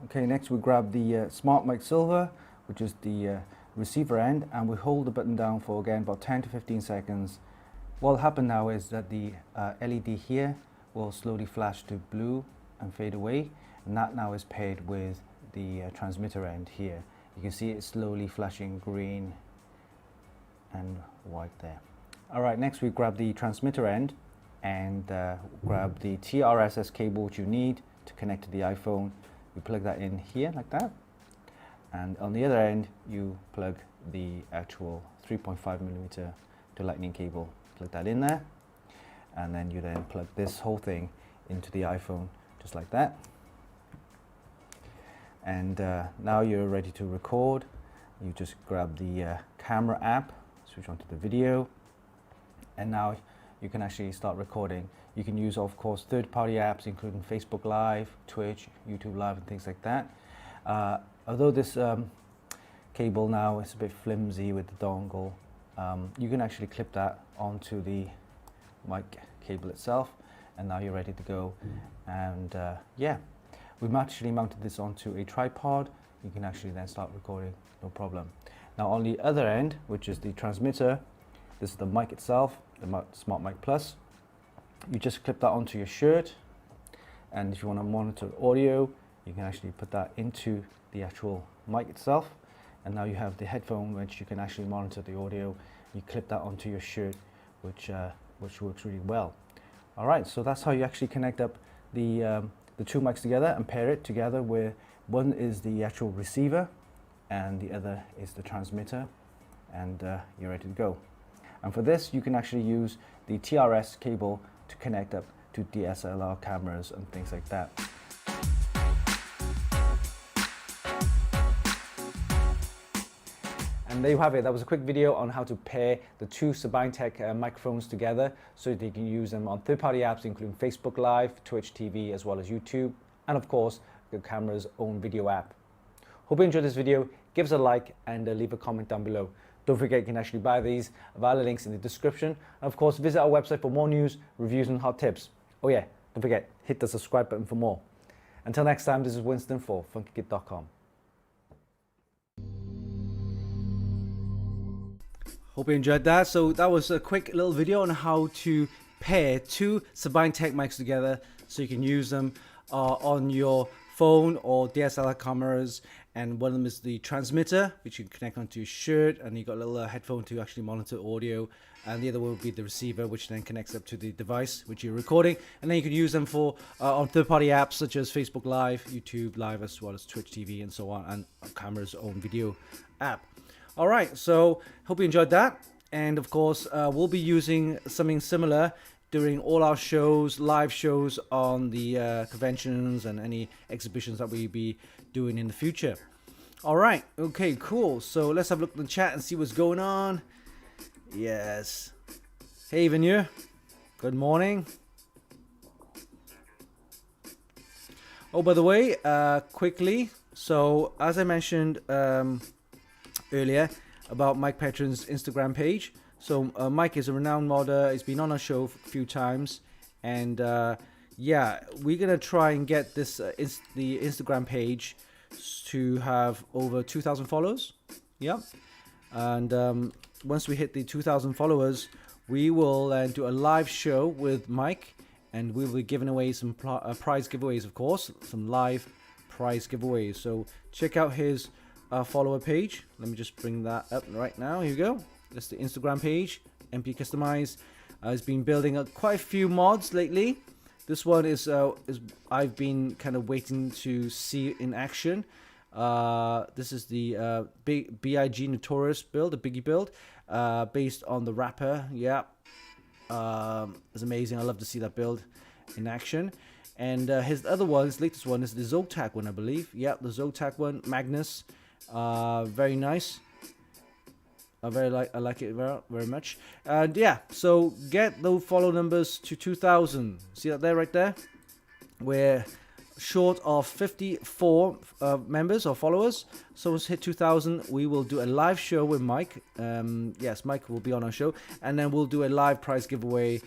Okay, next we grab the SmartMike Silver, which is the receiver end, and we hold the button down for, again, about 10 to 15 seconds. What will happen now is that the LED here will slowly flash to blue and fade away, and that now is paired with the transmitter end here. You can see it slowly flashing green and white there. All right, next we grab the transmitter end and grab the TRSS cable which you need to connect to the iPhone. You plug that in here like that, and on the other end you plug the actual 3.5mm to lightning cable. Plug that in there, and then you then plug this whole thing into the iPhone just like that. And now you're ready to record. You just grab the camera app, switch on to the video, and now you can actually start recording. You can use, of course, third-party apps including Facebook Live, Twitch, YouTube Live and things like that. Although this cable now is a bit flimsy with the dongle, you can actually clip that onto the mic cable itself, and now you're ready to go. And yeah, we've actually mounted this onto a tripod. You can actually then start recording, no problem. Now on the other end, which is the transmitter, this is the mic itself, the SmartMike Plus. You just clip that onto your shirt, and if you want to monitor audio, you can actually put that into the actual mic itself, and now you have the headphone which you can actually monitor the audio. You clip that onto your shirt, which works really well. All right, so that's how you actually connect up the two mics together and pair it together, where one is the actual receiver and the other is the transmitter, and you're ready to go. And for this, you can actually use the TRS cable to connect up to DSLR cameras and things like that. And there you have it. That was a quick video on how to pair the two Sabinetek microphones together so that you can use them on third-party apps including Facebook Live, Twitch TV, as well as YouTube, and of course, the camera's own video app. Hope you enjoyed this video. Give us a like and leave a comment down below. Don't forget you can actually buy these via the links in the description. And of course, visit our website for more news, reviews and hot tips. Oh yeah, don't forget, hit the subscribe button for more. Until next time, this is Winston for Funkykit.com. Hope you enjoyed that. So that was a quick little video on how to pair two Sabinetek mics together so you can use them on your phone or DSLR cameras. And one of them is the transmitter, which you can connect onto your shirt, and you got a little headphone to actually monitor audio. And the other one would be the receiver, which then connects up to the device which you're recording. And then you can use them for on third-party apps such as Facebook Live, YouTube Live, as well as Twitch TV and so on, and camera's own video app. All right, so hope you enjoyed that. And of course, we'll be using something similar during all our shows, live shows on the conventions and any exhibitions that we'll be doing in the future. All right, okay, cool. So let's have a look in the chat and see what's going on. Yes. Hey, Venu. Good morning. Oh, by the way, quickly. So as I mentioned earlier about Mike Petron's Instagram page. So Mike is a renowned modder. He's been on our show a few times, and yeah, we're gonna try and get this the Instagram page to have over 2,000 followers. Yep. And once we hit the 2,000 followers, we will do a live show with Mike, and we will be giving away some prize giveaways, of course, some live prize giveaways. So check out his follower page. Let me just bring that up right now. Here you go. That's the Instagram page, MP Customize. Has been building up quite a few mods lately. This one is I've been kind of waiting to see in action. This is the BIG Notorious build, the Biggie build, based on the rapper. Yeah, it's amazing. I love to see that build in action. And his other one, his latest one, is the Zotac one, I believe. Yeah, the Zotac one, Magnus. Very nice. I like it very much. And yeah, so get those follow numbers to 2,000. See that there, right there? We're short of 54 members or followers. So let's hit 2,000. We will do a live show with Mike. Yes, Mike will be on our show, and then we'll do a live prize giveaway.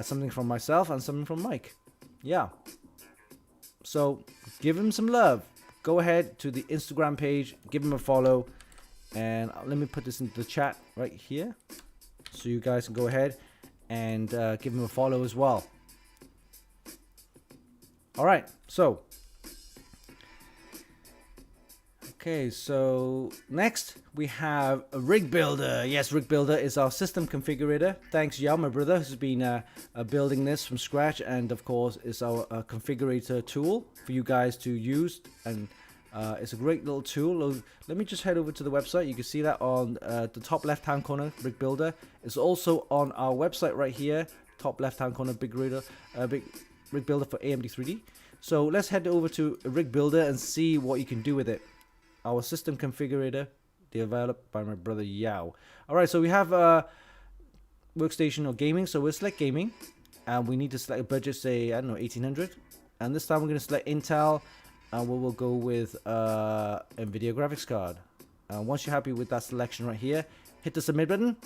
Something from myself and something from Mike. Yeah. So give him some love. Go ahead to the Instagram page, give him a follow. And let me put this into the chat right here, so you guys can go ahead and give him a follow as well. All right, so Okay, so next we have a rig builder. Yes, rig builder is our system configurator. Thanks, Yao, my brother, who's been building this from scratch, and of course, it's our configurator tool for you guys to use. And it's a great little tool. Let me just head over to the website. You can see that on the top left-hand corner, rig builder. It's also on our website right here, top left-hand corner, big rig builder for AMD 3D. So let's head over to a rig builder and see what you can do with it. Our system configurator, developed by my brother Yao. Alright, so we have workstation or gaming. So we'll select gaming, and we need to select a budget, say, I don't know, 1800. And this time we're going to select Intel, and we will go with NVIDIA graphics card. And once you're happy with that selection right here, hit the submit button.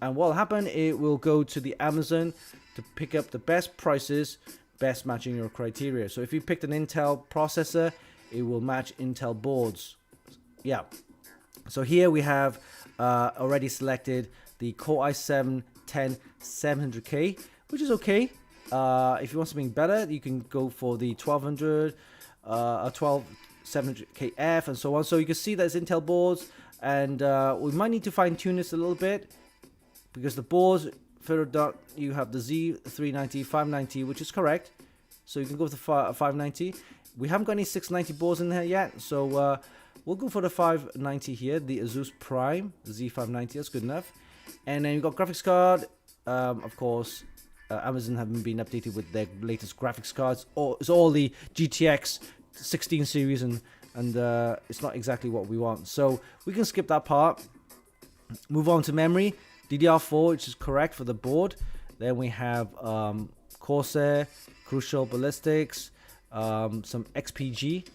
And what will happen, it will go to the Amazon to pick up the best prices, best matching your criteria. So if you picked an Intel processor, it will match Intel boards. Yeah. So here we have already selected the Core i7 10700K, which is okay. If you want something better, you can go for the 1200, 12700KF, and so on. So you can see that it's Intel boards, and we might need to fine tune this a little bit because the boards further down you have the Z390, 590, which is correct. So you can go with the 590. We haven't got any 690 boards in there yet, so we'll go for the 590 here, the Asus Prime Z590. That's good enough. And then you've got graphics card. Of course, Amazon haven't been updated with their latest graphics cards. It's all the GTX 16 series, and it's not exactly what we want. So we can skip that part. Move on to memory. DDR4, which is correct for the board. Then we have Corsair, Crucial Ballistics, some XPG.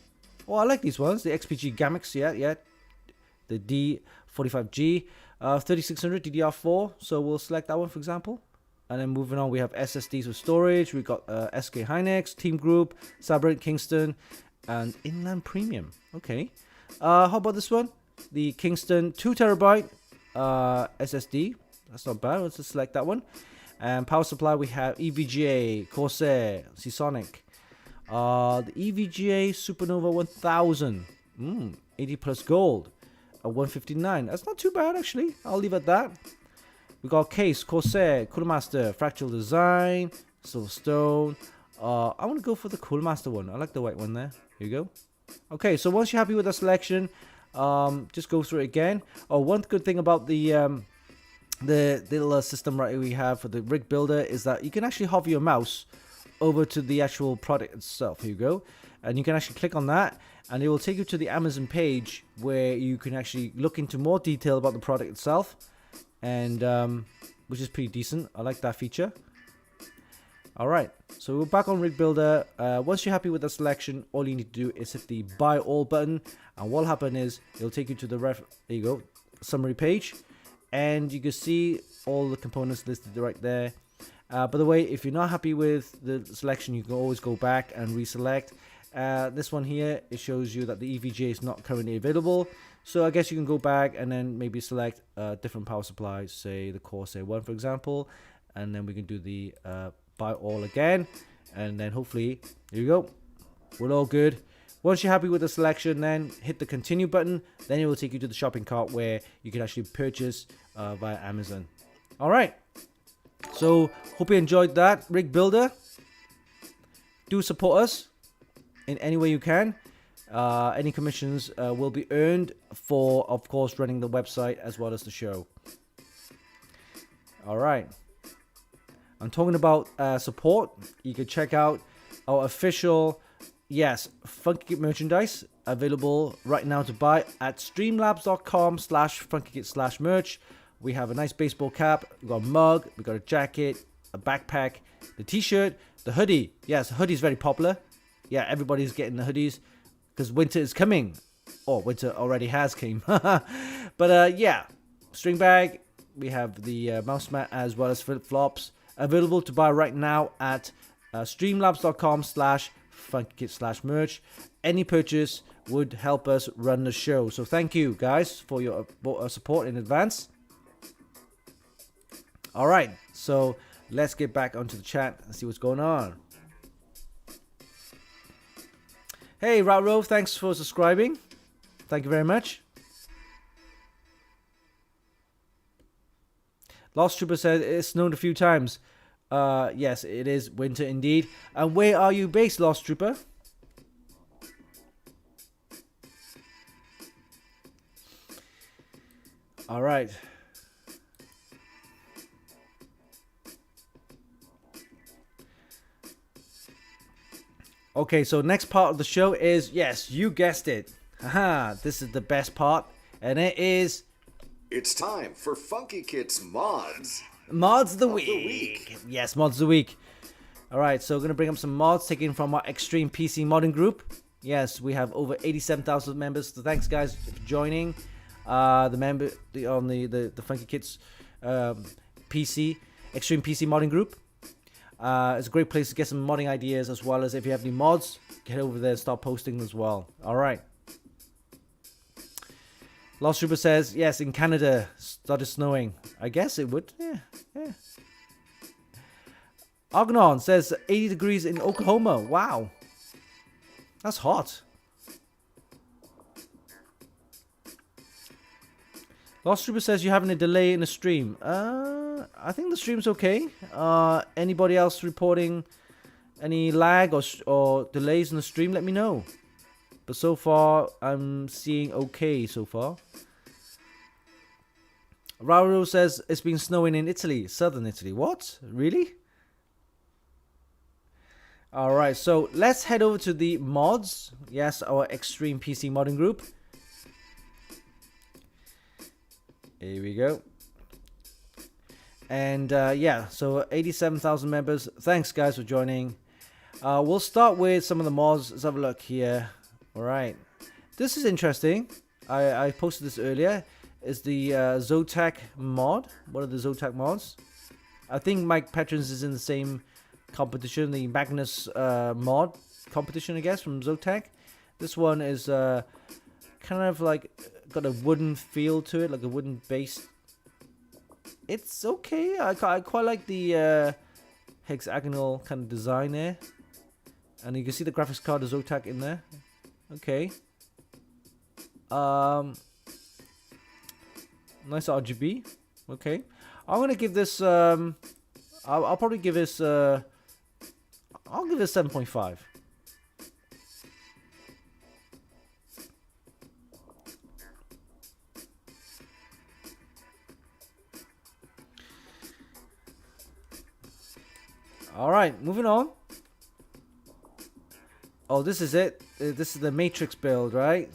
Oh, I like these ones. The XPG Gamix, yeah. The D45G, 3600 DDR4. So we'll select that one, for example. And then moving on, we have SSDs with storage. We've got SK Hynix, Team Group, Cyberpunk, Kingston, and Inland Premium. Okay. How about this one? The Kingston 2TB SSD. That's not bad. Let's just select that one. And power supply, we have EVGA, Corsair, Seasonic. The EVGA Supernova 1000, 80 plus gold, 159. That's not too bad, actually. I'll leave it at that. We got case, Corsair, Coolmaster, Fractal Design, Silverstone. I want to go for the Coolmaster one. I like the white one there. Here you go. Okay, so once you're happy with the selection, just go through it again. Oh, one good thing about the little system right we have for the rig builder is that you can actually hover your mouse over to the actual product itself. Here you go, and you can actually click on that, and it will take you to the Amazon page where you can actually look into more detail about the product itself, and which is pretty decent. I like that feature. Alright, so we're back on rig builder. Once you're happy with the selection, all you need to do is hit the buy all button, and what'll happen is it'll take you to the there you go, summary page, and you can see all the components listed right there. By the way, if you're not happy with the selection, you can always go back and reselect. This one here, it shows you that the EVGA is not currently available. So I guess you can go back and then maybe select different power supplies, say the Corsair one, for example. And then we can do the buy all again. And then hopefully, there you go. We're all good. Once you're happy with the selection, then hit the continue button. Then it will take you to the shopping cart where you can actually purchase via Amazon. All right. So hope you enjoyed that rig builder. Do support us in any way you can. Any commissions will be earned for, of course, running the website as well as the show. All right. I'm talking about support. You can check out our official, Funkykit merchandise available right now to buy at streamlabs.com/funkykit/merch. We have a nice baseball cap, we got a mug, we got a jacket, a backpack, the t-shirt, the hoodie. Yes, the hoodie is very popular. Yeah, everybody's getting the hoodies because winter is coming. Or winter already has came. But string bag. We have the mouse mat as well as flip-flops available to buy right now at streamlabs.com/funkykit/merch. Any purchase would help us run the show. So thank you guys for your support in advance. All right, so let's get back onto the chat and see what's going on. Hey, Rauro, thanks for subscribing. Thank you very much. Lost Trooper said it's snowed a few times. Yes, it is winter indeed. And where are you based, Lost Trooper? All right. Okay, so next part of the show is, yes, you guessed it. Haha, this is the best part, and it is... It's time for Funkykit's Mods. Mods of the week. Yes, Mods of the week. Alright, so we're going to bring up some mods taken from our Extreme PC modding group. Yes, we have over 87,000 members, so thanks guys for joining. On the Funkykit's PC, Extreme PC modding group. It's a great place to get some modding ideas, as well as if you have any mods, get over there and start posting as well. Alright. Lost Trooper says, yes, in Canada, started snowing. I guess it would. Yeah. Argonon says 80 degrees in Oklahoma. Wow. That's hot. Lost Trooper says you're having a delay in the stream. I think the stream's okay. Anybody else reporting any lag or delays in the stream? Let me know. But so far, I'm seeing okay so far. Rauro says it's been snowing in Italy, southern Italy. What? Really? Alright, so let's head over to the mods. Yes, our Extreme PC modding group. Here we go. And yeah, so 87,000 members. Thanks guys for joining. We'll start with some of the mods. Let's have a look here. Alright. This is interesting. I posted this earlier. It's the Zotac mod. One of the Zotac mods. I think Mike Patrons is in the same competition. The Magnus mod competition, I guess, from Zotac. This one is kind of like got a wooden feel to it, like a wooden base. It's okay. I quite like the hexagonal kind of design there. And you can see the graphics card of Zotac in there. Okay. Nice RGB. Okay. I'm gonna give this I'll probably give this I'll give it 7.5. Alright, moving on. Oh, this is it. This is the Matrix build, right?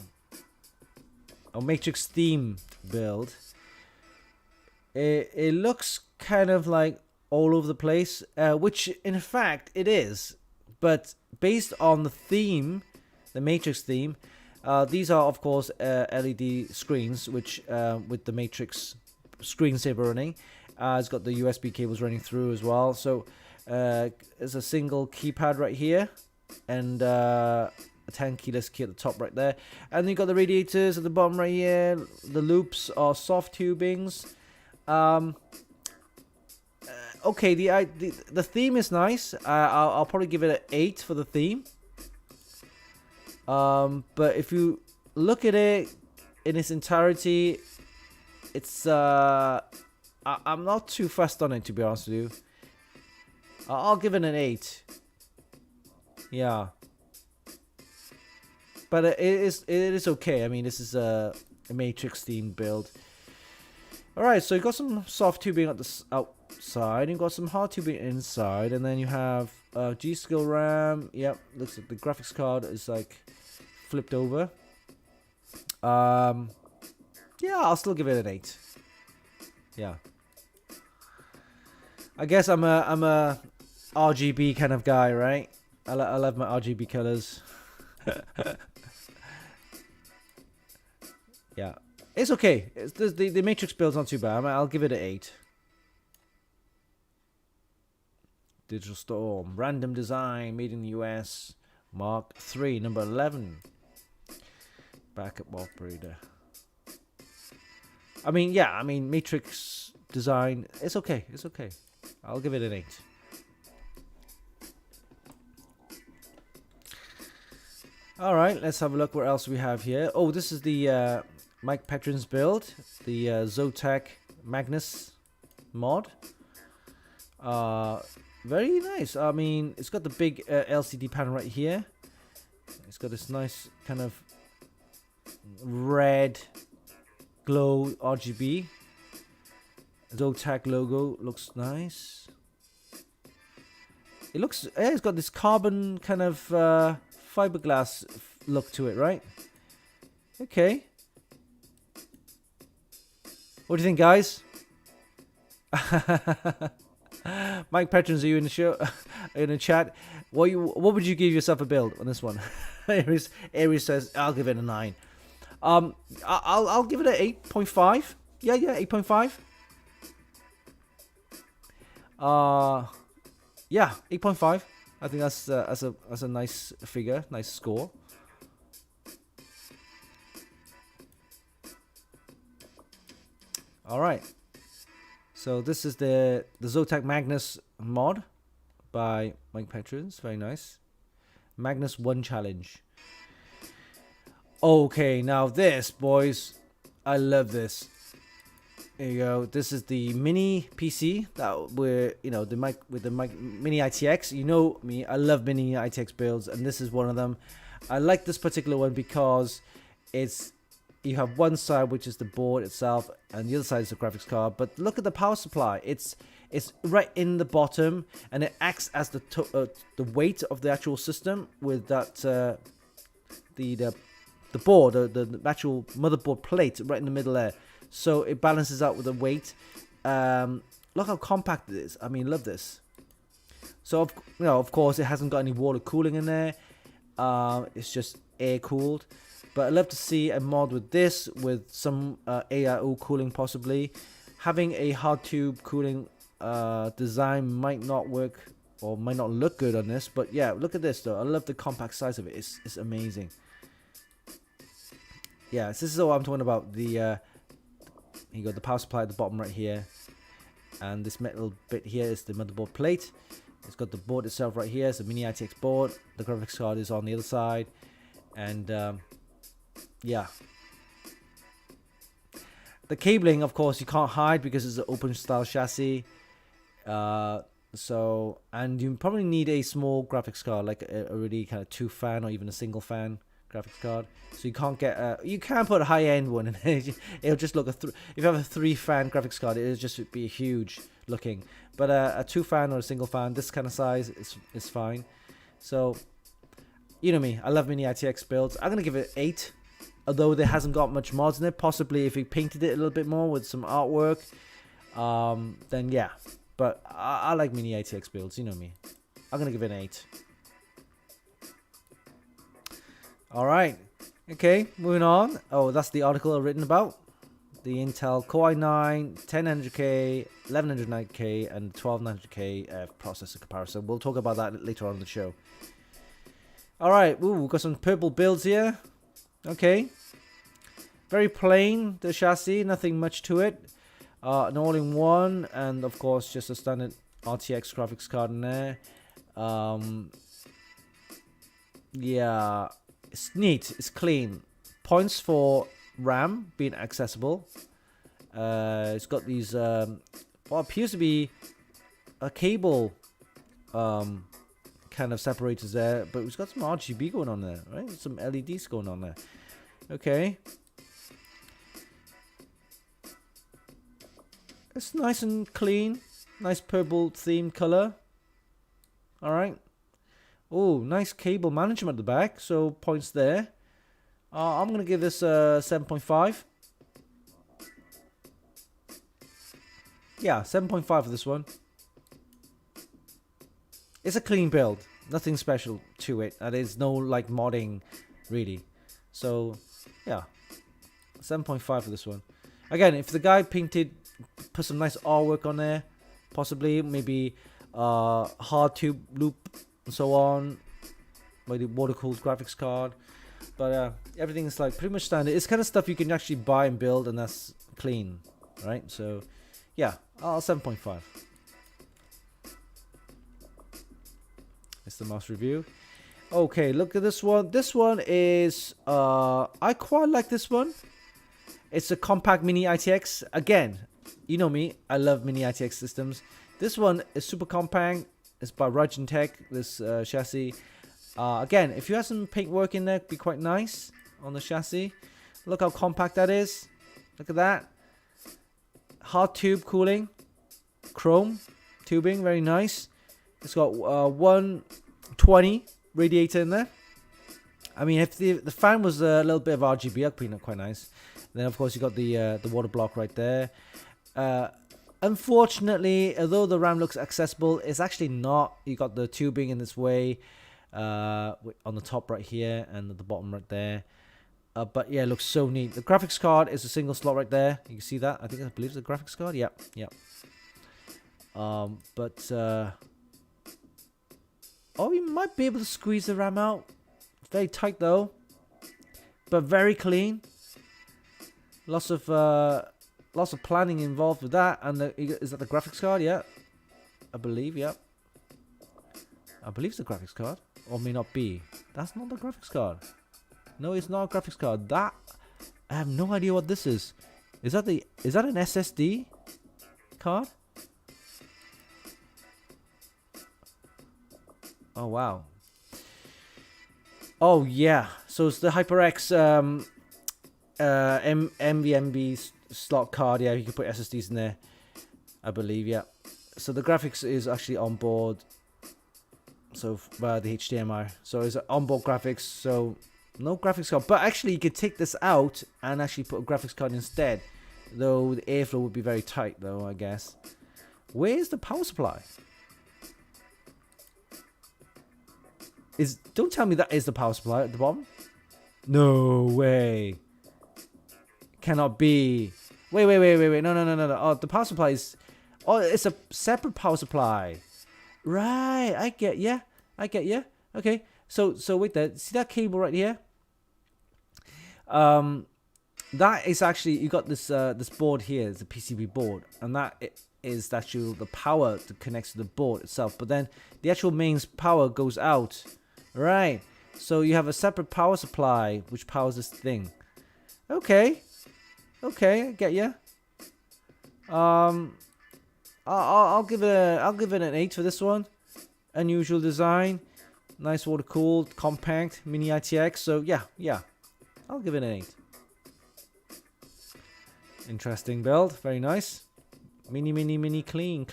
Oh, Matrix theme build. It looks kind of like all over the place, which in fact it is. But based on the theme, the Matrix theme, these are of course LED screens, which with the Matrix screensaver running. It's got the USB cables running through as well. So there's a single keypad right here, and a 10 keyless key at the top right there. And then you got the radiators at the bottom right here. The loops are soft tubings. Okay, the theme is nice. I'll probably give it an 8 for the theme. But if you look at it in its entirety, it's I'm not too fussed on it, to be honest with you. I'll give it an 8. Yeah. But it is okay. I mean, this is a Matrix themed build. Alright, so you got some soft tubing at the outside, you've got some hard tubing inside, and then you have G-Skill RAM. Yep, looks like the graphics card is like flipped over. Yeah, I'll still give it an 8. Yeah. I guess I'm a RGB kind of guy, right? I love my RGB colors. Yeah. It's okay. The Matrix build's not too bad. I'll give it an 8. Digital Storm. Random design. Made in the US. Mark 3. Number 11. Backup operator. I mean, yeah. I mean, Matrix design. It's okay. It's okay. I'll give it an 8. All right, let's have a look what else we have here. Oh, this is the Mike Petron's build, the Zotac Magnus mod. Very nice. I mean, it's got the big LCD panel right here. It's got this nice kind of red glow RGB. Zotac logo looks nice. It looks, yeah, it's got this carbon kind of fiberglass look to it, right? Okay. What do you think, guys? Mike Petrons, are you in the show? In the chat? What would you give yourself a build on this one? Aries says I'll give it a 9. I'll give it an 8.5. Yeah, 8.5. Yeah, 8.5. I think that's a nice figure, nice score. All right. So this is the Zotac Magnus mod by Mike Petrons. Very nice. Magnus 1 challenge. Okay, now this, boys, I love this. There you go. This is the mini PC that we're, you know, the mic with the mic mini ITX. You know me, I love mini ITX builds, and this is one of them. I like this particular one because it's, you have one side which is the board itself, and the other side is the graphics card. But look at the power supply. It's right in the bottom, and it acts as the weight of the actual system with that the board, the actual motherboard plate right in the middle there. So it balances out with the weight. Look how compact it is. I mean, love this. So of course, it hasn't got any water cooling in there. It's just air cooled. But I'd love to see a mod with this, with some AIO cooling possibly. Having a hard tube cooling design might not work or might not look good on this. But yeah, look at this though. I love the compact size of it. It's amazing. Yeah, so this is what I'm talking about. You got the power supply at the bottom right here, and this metal bit here is the motherboard plate. It's got the board itself right here. It's a mini ITX board. The graphics card is on the other side, and yeah, the cabling, of course, you can't hide because it's an open style chassis. So, and you probably need a small graphics card, like a really kind of 2 fan or even a single fan graphics card. So you can't get you can put a high-end one in it. It'll just look if you have a 3 fan graphics card, it'll just be huge looking. But a 2 fan or a single fan, this kind of size is fine. So you know me, I love mini ITX builds. I'm gonna give it 8, although there hasn't got much mods in it. Possibly if we painted it a little bit more with some artwork, then yeah. But I like mini ITX builds, you know me. I'm gonna give it an 8. Alright, okay, moving on. Oh, that's the article I've written about. The Intel Core i9, 10900K, 1100K, and 1200K processor comparison. We'll talk about that later on in the show. Alright, we've got some purple builds here. Okay. Very plain, the chassis, nothing much to it. An all-in-one, and of course just a standard RTX graphics card in there. Yeah. It's neat. It's clean. Points for RAM being accessible. It's got these what appears to be a cable kind of separators there, but it's got some RGB going on there, right? Some LEDs going on there. Okay. It's nice and clean. Nice purple themed color. All right. Oh, nice cable management at the back, so points there. I'm going to give this a 7.5. Yeah, 7.5 for this one. It's a clean build. Nothing special to it. There's no, like, modding, really. So, yeah. 7.5 for this one. Again, if the guy painted, put some nice artwork on there, possibly, maybe hard tube loop, and so on, maybe water cooled graphics card, but everything is like pretty much standard. It's kind of stuff you can actually buy and build, and that's clean, right? So yeah, 7.5. It's the mouse review. Okay, look at this one. This one is I quite like this one. It's a compact mini ITX. Again, you know me, I love mini ITX systems. This one is super compact. It's by Rajan Tech, this chassis. Again, if you have some paintwork in there, it'd be quite nice on the chassis. Look how compact that is. Look at that. Hard tube cooling. Chrome tubing, very nice. It's got 120 radiator in there. I mean, if the fan was a little bit of RGB, I'd put it quite nice. Then of course you got the water block right there. Unfortunately, although the RAM looks accessible, it's actually not. You got the tubing in this way on the top right here and at the bottom right there. But yeah, it looks so neat. The graphics card is a single slot right there. You can see that. I believe it's a graphics card. Yep. Oh, you might be able to squeeze the RAM out. Very tight though, but very clean. Lots of planning involved with that. And is that the graphics card? Yeah, I believe. Yep. I believe it's the graphics card, or may not be. That's not the graphics card. No, it's not a graphics card. That I have no idea what this is. Is that an SSD card? Oh wow. Oh yeah. So it's the HyperX NVMe slot card. Yeah, you can put SSDs in there, I believe. Yeah. So the graphics is actually on board. So the HDMI. So it's onboard graphics. So no graphics card. But actually, you could take this out and actually put a graphics card instead. Though the airflow would be very tight, though, I guess. Where's the power supply? Don't tell me that is the power supply at the bottom. No way. Cannot be. Wait. No. Oh, the power supply is... Oh, it's a separate power supply. Right. I get ya. Okay. So wait there. See that cable right here? That is actually... You got this this board here. It's a PCB board. And that is actually the power that connects to the board itself. But then the actual mains power goes out. Right. So you have a separate power supply which powers this thing. Okay, I get ya. I'll give it an 8 for this one. Unusual design, nice water cooled, compact, mini ITX. So yeah, I'll give it an 8. Interesting build, very nice. Mini, clean.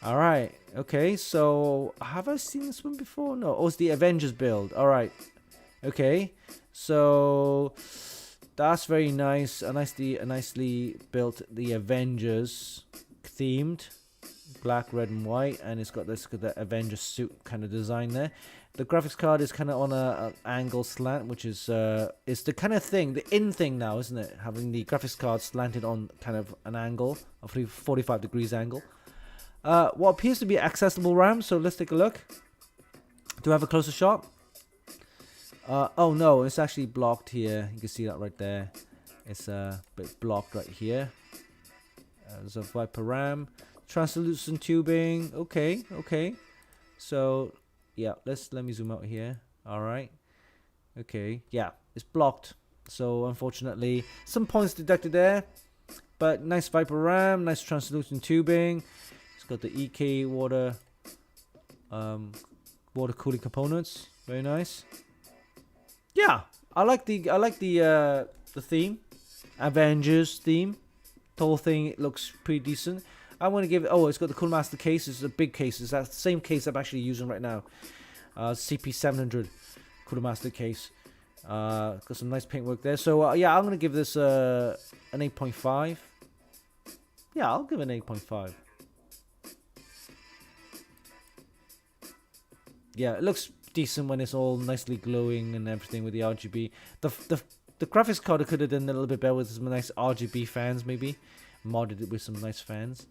All right. Okay. So have I seen this one before? No. Oh, it's the Avengers build. All right. Okay. So that's very nice. Nicely built. The Avengers themed, black, red, and white, and it's got the Avengers suit kind of design there. The graphics card is kind of on an angle slant, which is it's the kind of thing, the in thing now, isn't it? Having the graphics card slanted on kind of an angle, a 45 degrees angle. What appears to be accessible RAM, so let's take a look. Do I have a closer shot? Oh no, it's actually blocked here. You can see that right there. It's a bit blocked right here. There's a Viper RAM. Translucent tubing. Okay. So, yeah, let me zoom out here. Alright. Okay, yeah, it's blocked. So, unfortunately, some points deducted there. But nice Viper RAM, nice translucent tubing. Got the EK water cooling components, very nice. Yeah, I like the theme, Avengers theme. The whole thing looks pretty decent. I want to give it. Oh, it's got the Cool Master case. It's a big case. It's that same case I'm actually using right now. CP700 Cool Master case. Got some nice paintwork there. So yeah, I'm gonna give this an 8.5. Yeah, I'll give it an 8.5. Yeah, it looks decent when it's all nicely glowing and everything with the RGB. The graphics card could have done a little bit better with some nice RGB fans, maybe. Modded it with some nice fans.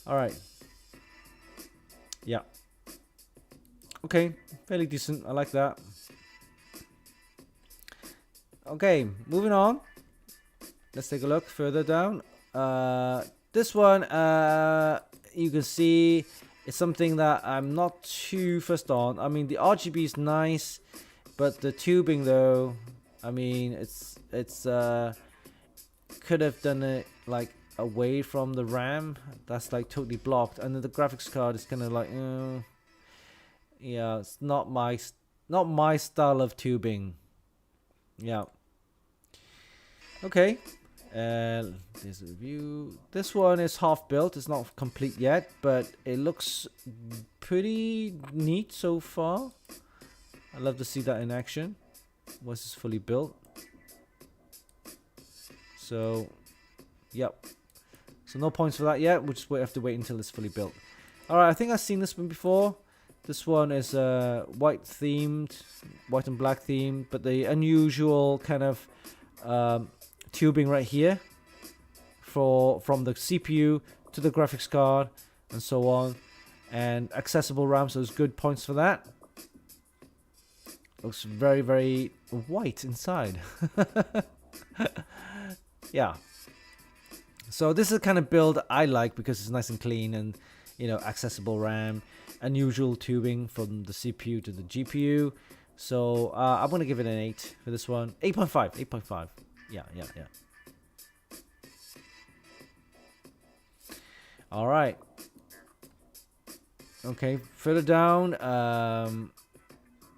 Alright. Yeah. Okay, fairly decent. I like that. Okay, moving on. Let's take a look further down. This one, you can see it's something that I'm not too fussed on. I mean, the RGB is nice, but the tubing though, I mean, it's could have done it like away from the RAM. That's like totally blocked, and then the graphics card is kind of like, yeah, it's not my style of tubing. Yeah. Okay. There's a review. This one is half built. It's not complete yet, but it looks pretty neat so far. I'd love to see that in action once it's fully built. So, yep. So no points for that yet. We'll just have to wait until it's fully built. Alright, I think I've seen this one before. This one is white themed, white and black themed, but the unusual kind of tubing right here from the CPU to the graphics card and so on, and accessible RAM, so there's good points for that. Looks very, very white inside. Yeah. So this is the kind of build I like because it's nice and clean, and you know, accessible RAM, unusual tubing from the CPU to the GPU. So I'm gonna give it an 8 for this one. 8.5. Yeah. All right. Okay, further down,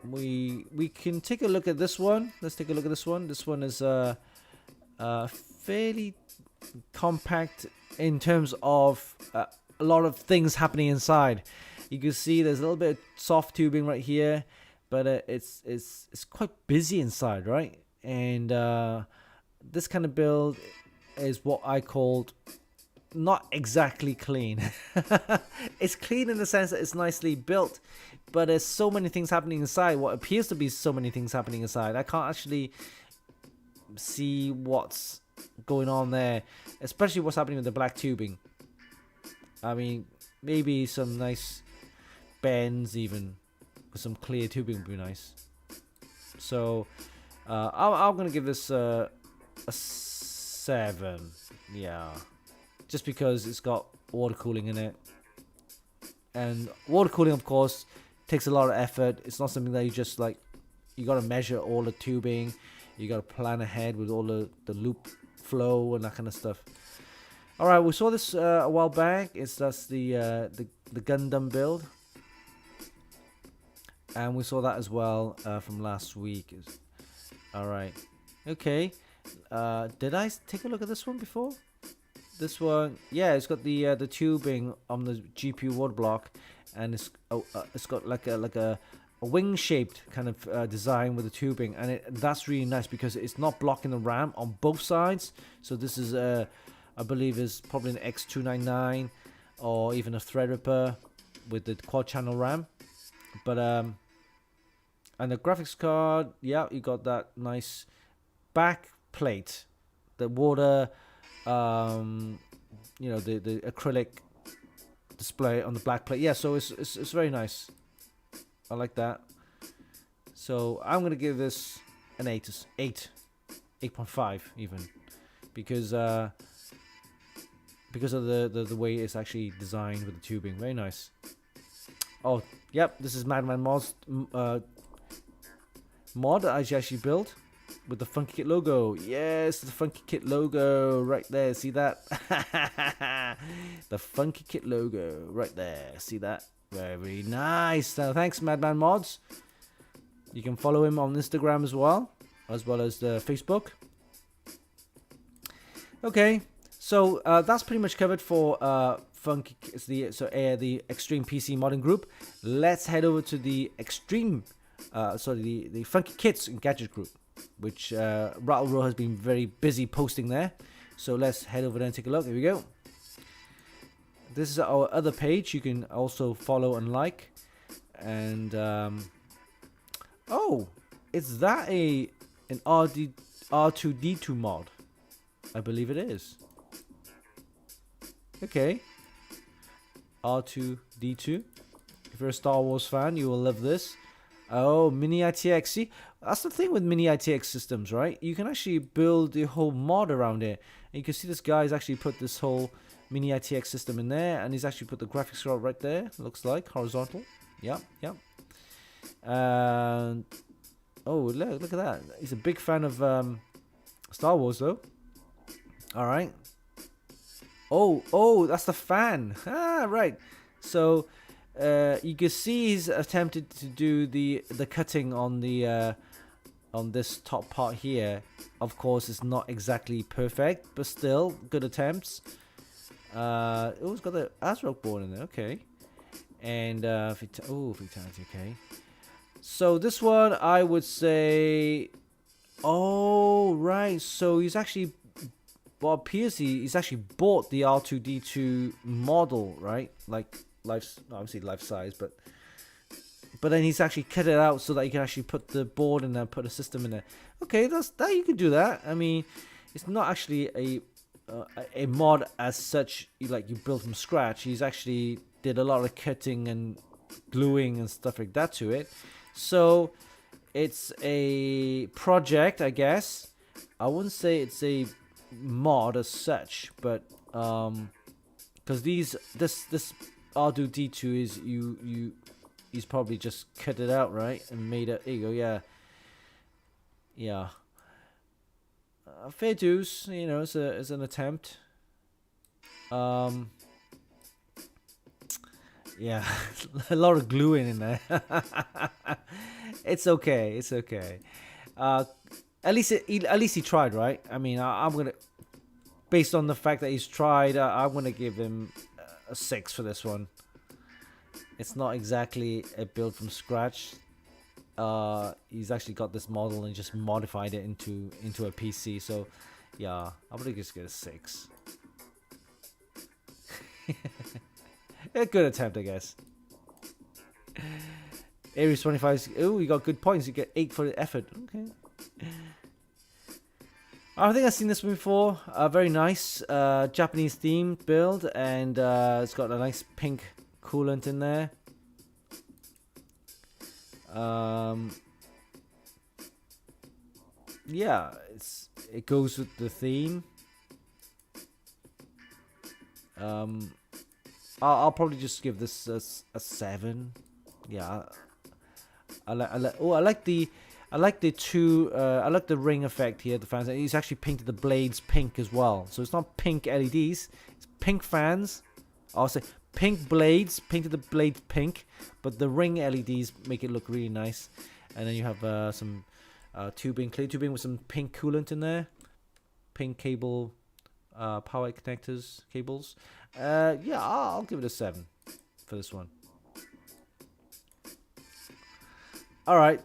we can take a look at this one. Let's take a look at this one. This one is fairly compact in terms of a lot of things happening inside. You can see there's a little bit of soft tubing right here, but it's quite busy inside, right? And this kind of build is what I called not exactly clean. It's clean in the sense that it's nicely built, but there's so many things happening inside. What appears to be so many things happening inside, I can't actually see what's going on there, especially what's happening with the black tubing. I mean, maybe some nice bends even with some clear tubing would be nice. So I'm gonna give this a 7. Yeah, just because it's got water cooling in it, and water cooling of course takes a lot of effort. It's not something that you just like, you got to measure all the tubing, you got to plan ahead with all the loop flow and that kind of stuff. All right, we saw this a while back. That's the Gundam build, and we saw that as well from last week. All right, okay. Did I take a look at this one before? This one, yeah, it's got the tubing on the GPU water block, and it's got like a wing-shaped kind of design with the tubing, and that's really nice because it's not blocking the RAM on both sides. So this is I believe is probably an X299 or even a Threadripper with the quad-channel RAM. But and the graphics card, yeah, you got that nice back plate, the water, you know, the acrylic display on the black plate. Yeah, so it's very nice. I like that. So I'm gonna give this an 8.5 even, because of the way it's actually designed with the tubing. Very nice. Oh, yep, this is Madman Mod's mod that I actually built with the Funkykit logo. Yes, the Funkykit logo right there. See that? The Funkykit logo right there. See that? Very nice. Thanks, Madman Mods. You can follow him on Instagram as well as the Facebook. Okay, so that's pretty much covered for Funkykit. The Extreme PC Modding Group. Let's head over to the Extreme, the Funkykits and Gadget Group, which Rattle has been very busy posting there. So let's head over there and take a look. Here we go. This is our other page. You can also follow and like. And oh, is that an R2d2 mod? I believe it is. Okay. R2d2. If you're a Star Wars fan, you will love this. Oh, mini ITX. See, that's the thing with mini ITX systems, right? You can actually build the whole mod around it. And you can see this guy's actually put this whole mini ITX system in there, and he's actually put the graphics card right there. Looks like horizontal. Yep. And oh, look at that. He's a big fan of Star Wars, though. All right. Oh, that's the fan. Right. So you can see he's attempted to do the cutting on the on this top part here. Of course, it's not exactly perfect, but still good attempts. It's got the ASRock board in there. Okay. And fatality. Okay. So this one, I would say, oh right. So he's actually, well, appears he's actually bought the R2d2 model, right? Like obviously life size, but then he's actually cut it out so that you can actually put the board in there, put a system in there. Okay, that you can do that. I mean, it's not actually a mod as such, like you build from scratch. He's actually did a lot of cutting and gluing and stuff like that to it. So it's a project, I guess. I wouldn't say it's a mod as such, but because this R2d2 is he's probably just cut it out, right, and made it. There you go. Yeah. Fair dues, you know, it's an attempt. Yeah, a lot of gluing in there. It's okay. At least he tried, right? I mean, I'm gonna, based on the fact that he's tried, I'm gonna give him a 6 for this one. It's not exactly a build from scratch. He's actually got this model and just modified it into a PC. So, yeah, I'm gonna just get a 6. A good attempt, I guess. Aries 25. Oh, you got good points. You get 8 for the effort. Okay. I think I've seen this one before. Very nice Japanese themed build, and it's got a nice pink coolant in there. Yeah, it goes with the theme. I'll probably just give this a 7. Yeah, I like the ring effect here. The fans. He's actually painted the blades pink as well, so it's not pink LEDs. It's pink fans. I'll say pink blades, painted the blades pink, but the ring LEDs make it look really nice. And then you have some tubing, clear tubing with some pink coolant in there, pink cable, power connectors, cables. Yeah, I'll give it a 7 for this one. All right,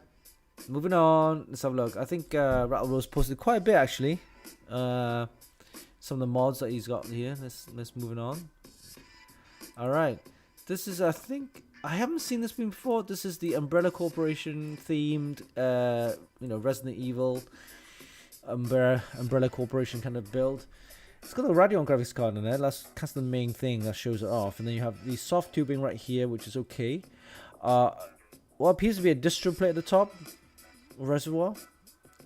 moving on. Let's have a look. I think Rattle Rose posted quite a bit actually. Some of the mods that he's got here. Let's moving on. All right, this is, I think, I haven't seen this before. This is the Umbrella Corporation themed, Resident Evil Umbrella Corporation kind of build. It's got a Radeon graphics card in there. That's kind of the main thing that shows it off. And then you have the soft tubing right here, which is okay. What appears to be a distro plate at the top, reservoir.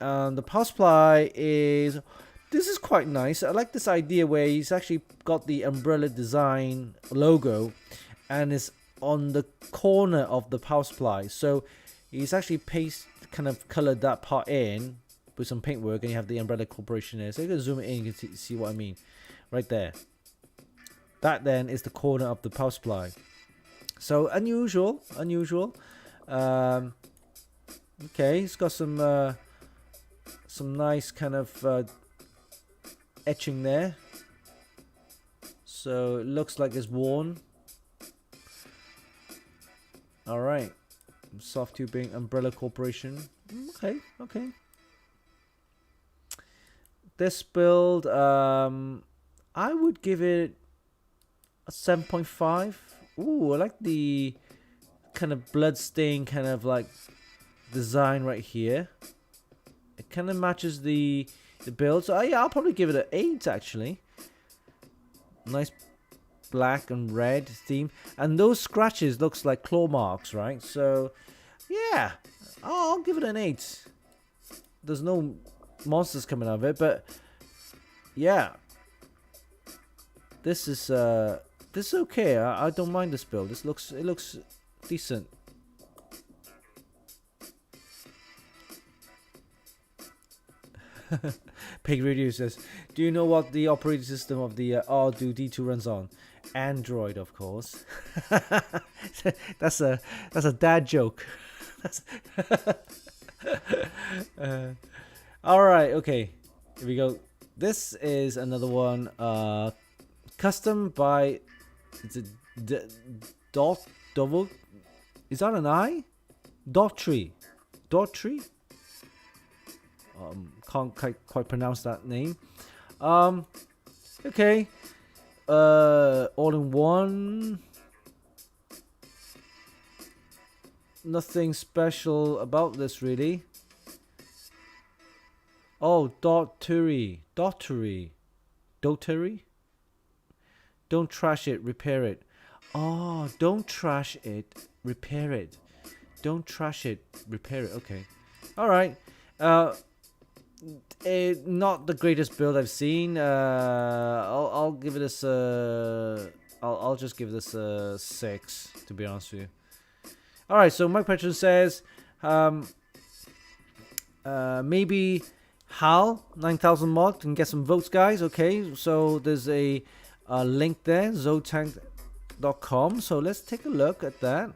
And the power supply is... This is quite nice. I like this idea where he's actually got the umbrella design logo and it's on the corner of the power supply. So he's actually kind of colored that part in with some paintwork, and you have the Umbrella Corporation there. So you can zoom it in, you can see what I mean. Right there. That then is the corner of the power supply. So unusual. Okay, it's got some nice kind of etching there. So it looks like it's worn. Alright. Soft tubing, Umbrella Corporation. Okay. This build, I would give it a 7.5. Ooh, I like the kind of bloodstain kind of like design right here. It kind of matches the build. So yeah, I'll probably give it an 8 actually. Nice black and red theme. And those scratches looks like claw marks, right? So yeah, I'll give it an 8. There's no monsters coming out of it, but yeah, this is okay. I don't mind this build. It looks decent. Pig Radio says, do you know what the operating system of the R2d2 runs on? Android, of course. That's a dad joke. All right, okay, here we go. This is another one, custom by, is it Dot Double? Is that an I? Daughtry. Can't quite pronounce that name. Okay. All in one. Nothing special about this really. Oh, Daughtry. Don't trash it, repair it. Oh, don't trash it, repair it. Don't trash it, repair it. Okay. All right. Not the greatest build I've seen. I'll give this I'll just give this a 6, to be honest with you. All right, so Mike Petron says maybe HAL 9000 mod can get some votes, guys. Okay, so there's a link there, zotank.com. So let's take a look at that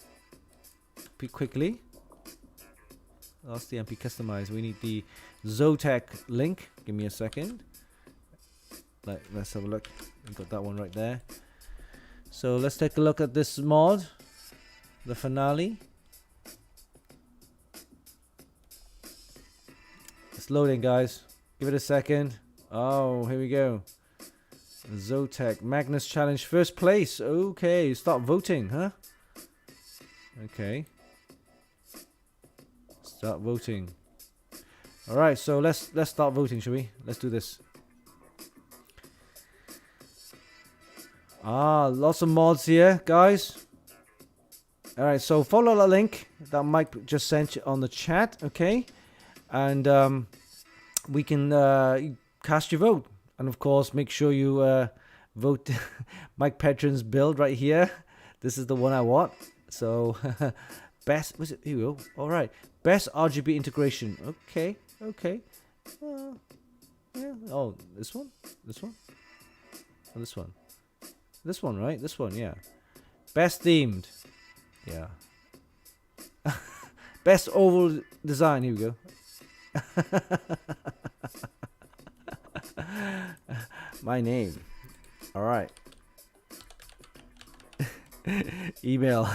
pretty quickly. That's the MP customize. We need the Zotac link. Give me a second. Let's have a look. We got that one right there. So let's take a look at this mod, the finale. It's loading, guys. Give it a second. Oh, here we go. Zotac Magnus Challenge first place. Okay, start voting, huh? Okay. Start voting. All right, so let's start voting, shall we? Let's do this. Lots of mods here, guys. All right, so follow the link that Mike just sent you on the chat, okay? And we can cast your vote, and of course, make sure you vote Mike Petron's build right here. This is the one I want. So best, was it? Here we go. All right. Best RGB integration. Okay. Yeah. Oh, this one? Oh, this one. This one, right? This one, yeah. Best themed. Yeah. Best oval design. Here we go. My name. All right. Email.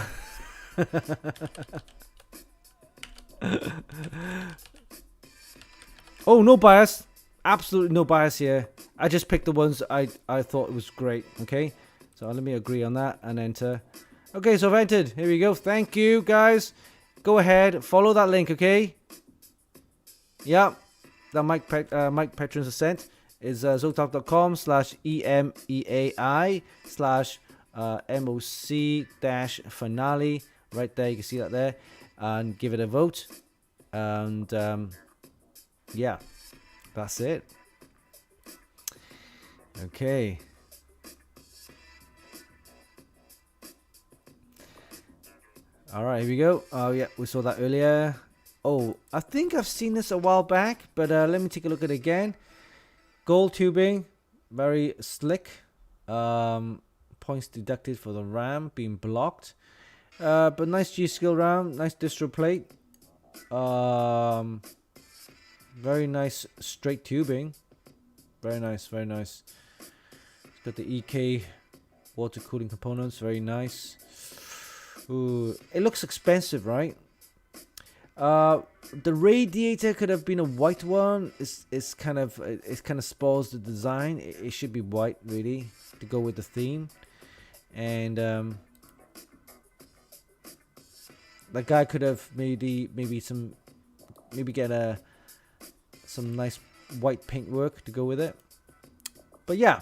Oh, no bias. Absolutely no bias here. I just picked the ones I thought was great. Okay, so let me agree on that and enter. Okay, so I've entered. Here we go. Thank you, guys. Go ahead, follow that link. Okay. Yeah, that Mike Petron's sent is zotalk.com/emeai/moc-finale. Right there, you can see that there, and give it a vote. And yeah, that's it. Okay. All right, here we go. Oh yeah, we saw that earlier. Oh, I think I've seen this a while back, but let me take a look at it again. Gold tubing, very slick. Points deducted for the RAM being blocked. But nice G-Skill RAM, nice distro plate. Very nice straight tubing. Very nice, very nice. It's got the EK water cooling components, very nice. Ooh, it looks expensive, right? The radiator could have been a white one. It's kind of spoils the design. It should be white really to go with the theme. And that guy could have maybe get some nice white paint work to go with it. But yeah,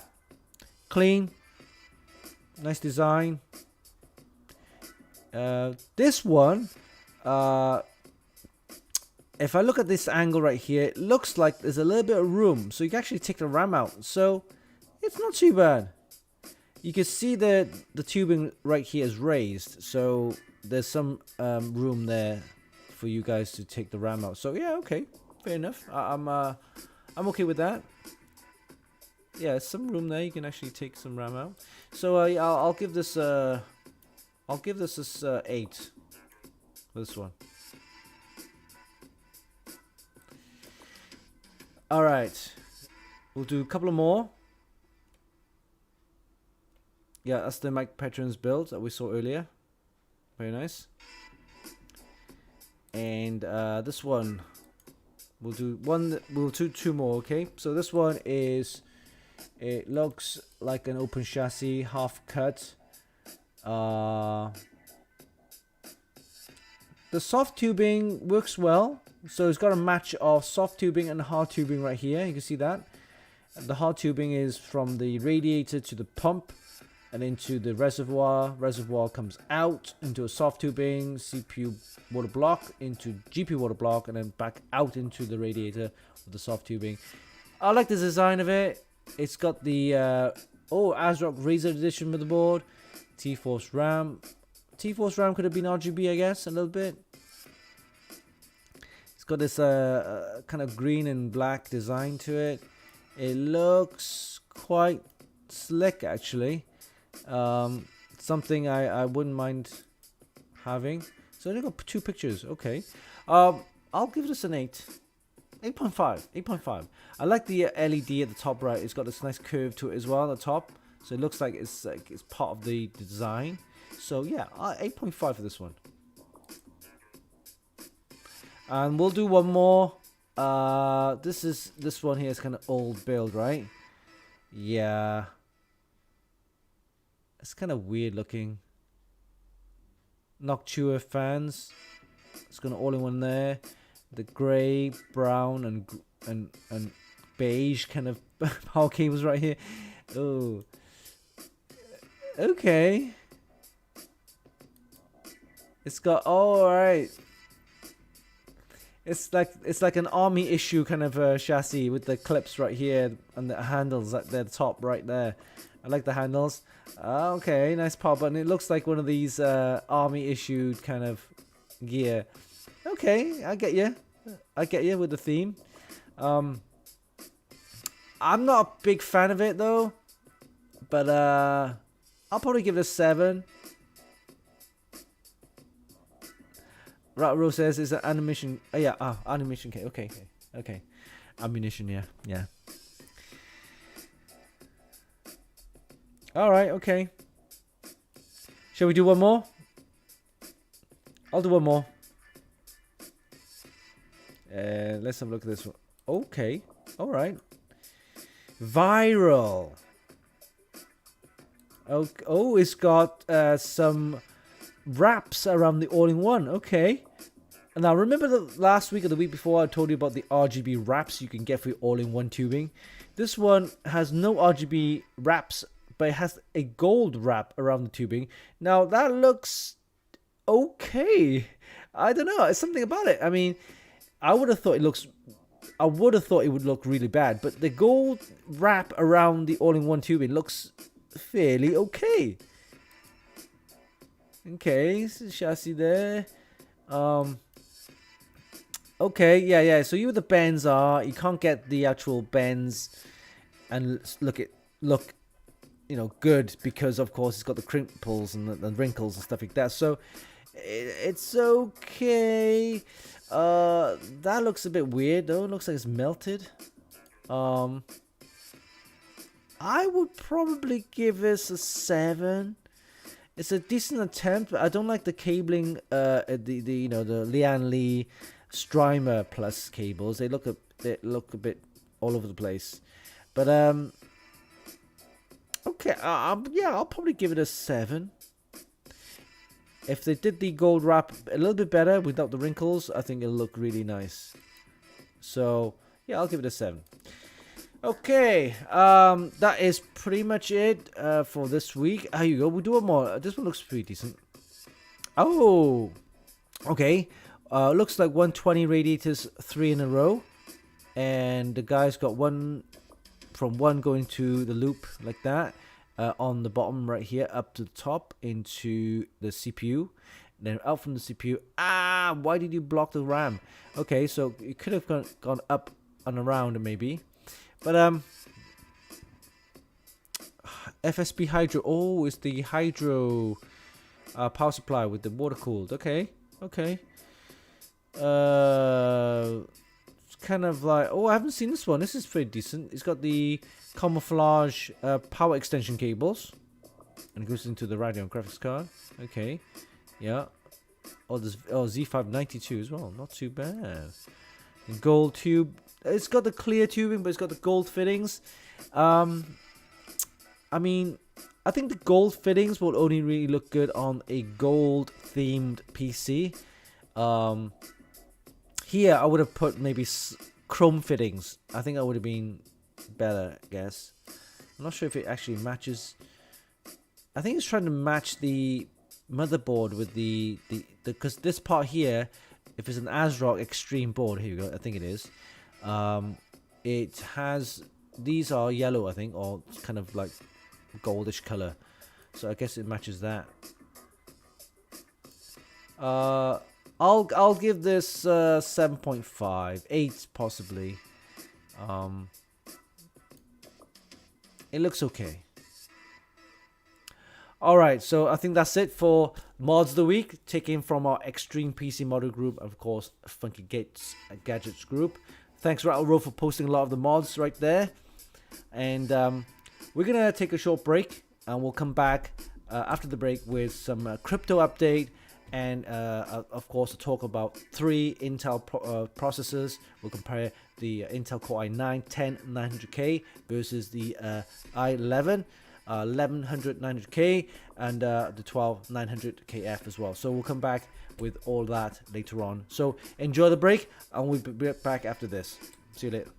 clean, nice design. This one, if I look at this angle right here, it looks like there's a little bit of room, so you can actually take the RAM out. So it's not too bad. You can see the tubing right here is raised, so there's some room there for you guys to take the ram out. So yeah, okay, fair enough. I'm okay with that. Yeah, some room there. You can actually take some ram out. So yeah, I'll give this 8 for this one. All right, we'll do a couple of more. Yeah, that's the Mike Patrons build that we saw earlier. Very nice. And this one, we'll do two more. Okay, so this one is, it looks like an open chassis, half cut. The soft tubing works well, so it's got a match of soft tubing and hard tubing right here. You can see that. The hard tubing is from the radiator to the pump and into the reservoir. Reservoir comes out into a soft tubing, CPU water block into GPU water block, and then back out into the radiator with the soft tubing. I like the design of it. It's got the ASRock Razor Edition motherboard, T-Force RAM. T-Force RAM could have been RGB, I guess, a little bit. It's got this kind of green and black design to it. It looks quite slick, actually. Something I wouldn't mind having. So I only got 2 pictures. Okay. I'll give this an 8. 8.5. 8.5. I like the LED at the top right. It's got this nice curve to it as well at the top. So it looks like it's part of the design. So yeah, 8.5 for this one. And we'll do one more. This one here is kind of old build, right? Yeah. It's kind of weird looking. Noctua fans. It's got an all-in-one there. The grey, brown, and beige kind of power cables right here. Oh. Okay. It's got, oh, alright. It's like an army issue kind of chassis with the clips right here and the handles at the top right there. I like the handles. Okay, nice power button. It looks like one of these army issued kind of gear. Okay, I get you. I get you with the theme. I'm not a big fan of it though, but I'll probably give it a 7. Ratro says it's an animation. Yeah, animation. Okay. Ammunition. Yeah. All right. Okay. Shall we do one more? I'll do one more. Let's have a look at this one. Okay. All right. Viral. Oh, it's got some wraps around the all-in-one. Okay. Now remember the last week or the week before I told you about the RGB wraps you can get for your all-in-one tubing. This one has no RGB wraps, but it has a gold wrap around the tubing. Now that looks okay. I don't know. It's something about it. I mean, I would have thought it would look really bad, but the gold wrap around the all-in-one tubing looks fairly okay. Okay, chassis there. Okay, yeah. So the bends are, you can't get the actual bends and look, good, because of course it's got the crimples and the wrinkles and stuff like that. So it's okay. That looks a bit weird though. It looks like it's melted. I would probably give this a 7. It's a decent attempt, but I don't like the cabling. The Lian Li Strimer Plus cables. They look a bit all over the place. But okay. Yeah, I'll probably give it a 7. If they did the gold wrap a little bit better without the wrinkles, I think it'll look really nice. So yeah, I'll give it a 7. Okay, that is pretty much it for this week. Here you go. We'll do one more. This one looks pretty decent. Oh, okay. Looks like 120 radiators, 3 in a row, and the guy's got one going to the loop like that, on the bottom right here up to the top into the CPU, then out from the CPU. Why did you block the RAM? Okay, so it could have gone up and around maybe, but FSP Hydro. Oh, it's the Hydro power supply with the water cooled. Okay. It's kind of like, oh, I haven't seen this one. This is pretty decent. It's got the camouflage power extension cables, and it goes into the Radeon graphics card. Okay, yeah. Oh, there's Z592 as well. Not too bad. And gold tube. It's got the clear tubing, but it's got the gold fittings. I mean, I think the gold fittings will only really look good on a gold themed PC. Here I would have put maybe chrome fittings. I think that would have been better, I guess. I'm not sure if it actually matches. I think it's trying to match the motherboard with the because this part here, if it's an ASRock Extreme board, here you go, I think it is. It has, these are yellow, I think, or kind of like goldish color, so I guess it matches that. I'll give this 7.5, 8 possibly. It looks okay. Alright, so I think that's it for Mods of the Week, taken from our Extreme PC Model Group, of course, Funkykit Gadgets Group. Thanks, Rattleroll, for posting a lot of the mods right there. And we're going to take a short break, and we'll come back after the break with some crypto update, and of course, talk about 3 Intel processors. We'll compare the Intel Core i9 10900K versus the i11 1100 900K and the 12 900KF as well. So we'll come back with all that later on. So enjoy the break, and we'll be back after this. See you later.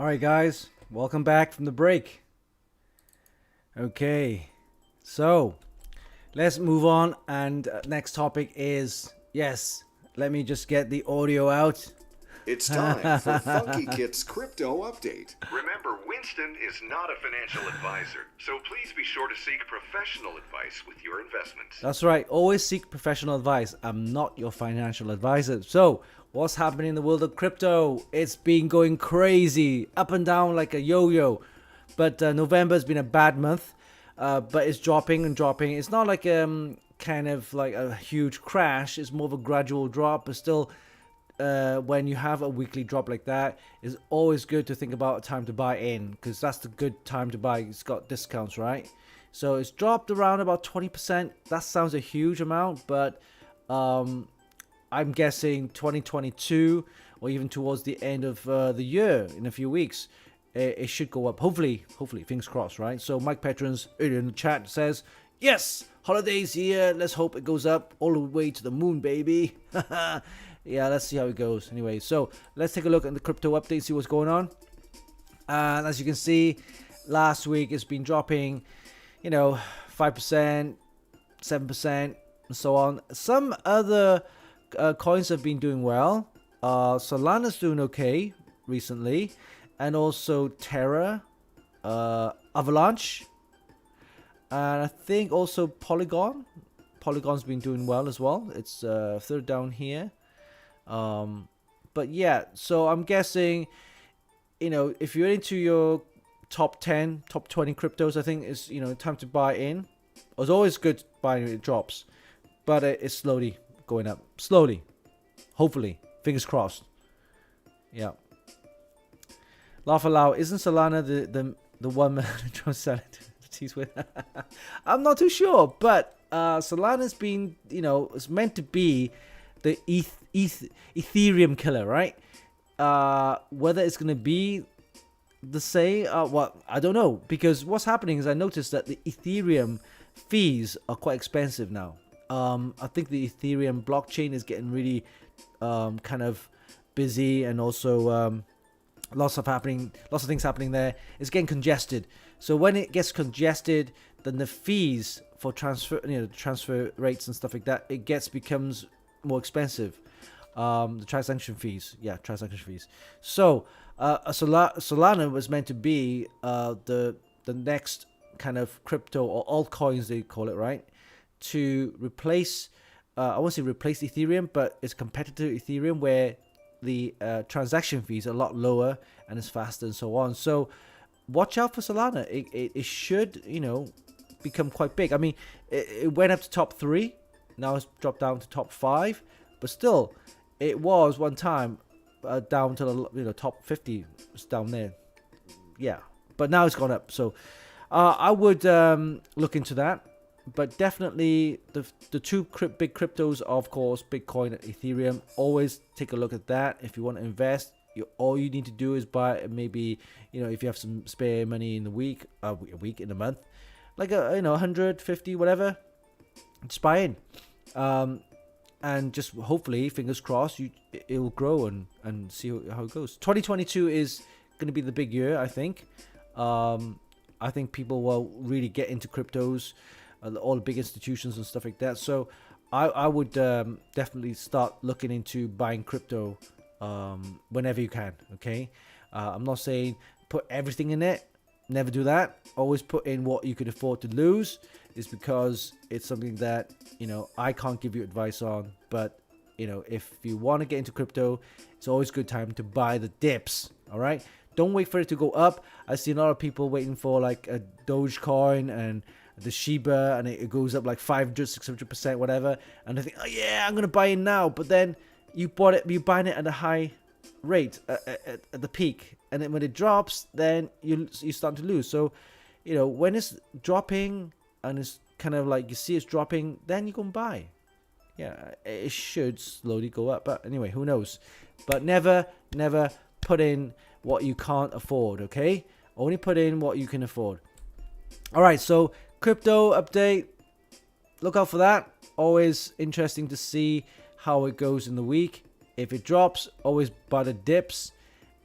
All right, guys, welcome back from the break. Okay, so let's move on. And next topic is, yes, let me just get the audio out. It's time for Funkykit's crypto update. Remember, Winston is not a financial advisor, so please be sure to seek professional advice with your investments. That's right, always seek professional advice. I'm not your financial advisor. So, what's happening in the world of crypto? It's been going crazy, up and down like a yo-yo. But November's been a bad month, but it's dropping and dropping. It's not like kind of like a huge crash. It's more of a gradual drop, but still, when you have a weekly drop like that, it's always good to think about a time to buy in, because that's the good time to buy. It's got discounts, right? So it's dropped around about 20%. That sounds a huge amount, but I'm guessing 2022 or even towards the end of the year, in a few weeks, it should go up. Hopefully, fingers crossed, right? So Mike Petrons in the chat says, yes, holidays here. Let's hope it goes up all the way to the moon, baby. Yeah, let's see how it goes. Anyway, so let's take a look at the crypto update, see what's going on. And as you can see, last week it's been dropping, 5%, 7%, and so on. Some other coins have been doing well. Solana's doing okay recently, and also Terra, Avalanche, and I think also Polygon. Polygon's been doing well as well. It's third down here. But yeah, so I'm guessing, if you're into your top 10, top 20 cryptos, I think it's, time to buy in. It's always good buying when it drops, but it's slowly going up. Slowly. Hopefully. Fingers crossed. Yeah. Laugh aloud. Isn't Solana the one man trying to sell it to tease with? I'm not too sure, but Solana's been, it's meant to be the Ethereum killer, right? Whether it's going to be the same, I don't know. Because what's happening is I noticed that the Ethereum fees are quite expensive now. I think the Ethereum blockchain is getting really kind of busy, and also lots of things happening there. It's getting congested. So when it gets congested, then the fees for transfer rates and stuff like that, becomes more expensive. The transaction fees. So Solana was meant to be the next kind of crypto, or altcoins they call it, right? To replace, I won't say replace Ethereum, but it's competitor to Ethereum, where the transaction fees are a lot lower and it's faster and so on. So watch out for Solana. It should, become quite big. I mean, it went up to top 3. Now it's dropped down to top 5, but still, it was one time down to the top 50. It's down there, yeah. But now it's gone up. So I would look into that. But definitely the two big cryptos, of course, Bitcoin and Ethereum. Always take a look at that if you want to invest. All you need to do is buy, maybe, if you have some spare money in the week, in a month, like 150, whatever, just buy in. And just hopefully, fingers crossed, it will grow and see how it goes. 2022 is going to be the big year, I think. I think people will really get into cryptos, all the big institutions and stuff like that. So I would definitely start looking into buying crypto whenever you can. Okay, I'm not saying put everything in it. Never do that. Always put in what you could afford to lose. Is because it's something that I can't give you advice on. But if you want to get into crypto, it's always a good time to buy the dips. All right, don't wait for it to go up. I see a lot of people waiting for like a Dogecoin and the Shiba, and it goes up like 500, 600%, whatever, and they think, oh yeah, I'm gonna buy in now. But then you're buying it at a high rate at the peak, and then when it drops, then you start to lose. So when it's dropping and it's kind of like you see it's dropping, then you can buy. Yeah, it should slowly go up, but anyway, who knows. But never put in what you can't afford. Okay, only put in what you can afford. All right, so crypto update, look out for that. Always interesting to see how it goes in the week. If it drops, always buy the dips,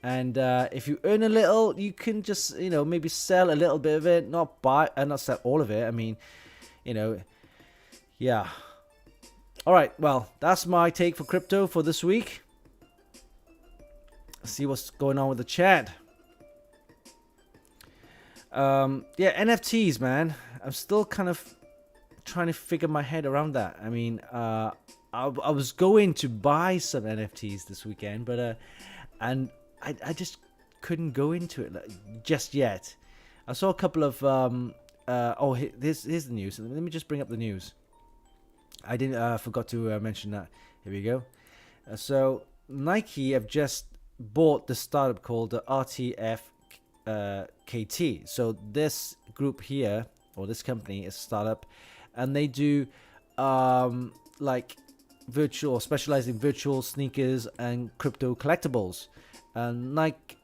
And if you earn a little, you can just, maybe sell a little bit of it, not buy and not sell all of it. I mean, yeah. All right, well, that's my take for crypto for this week. Let's see what's going on with the chat. Yeah, NFTs, man. I'm still kind of trying to figure my head around that. I mean, I was going to buy some NFTs this weekend, but and I just couldn't go into it just yet. I saw a couple of here's the news. Let me just bring up the news. I didn't forgot to mention that. Here we go. So Nike have just bought the startup called the RTF KT. So this group here, or this company, is a startup, and they do like specialize in virtual sneakers and crypto collectibles. And Nike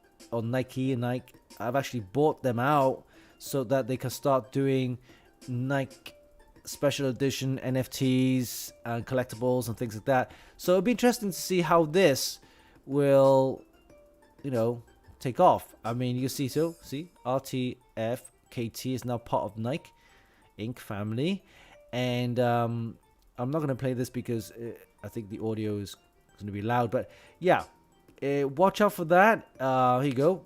I've actually bought them out so that they can start doing Nike special edition NFTs and collectibles and things like that. So it'll be interesting to see how this will, take off. I mean, you see, RTF KT is now part of Nike Inc. family, and I'm not going to play this because I think the audio is going to be loud, but yeah, watch out for that. Here you go.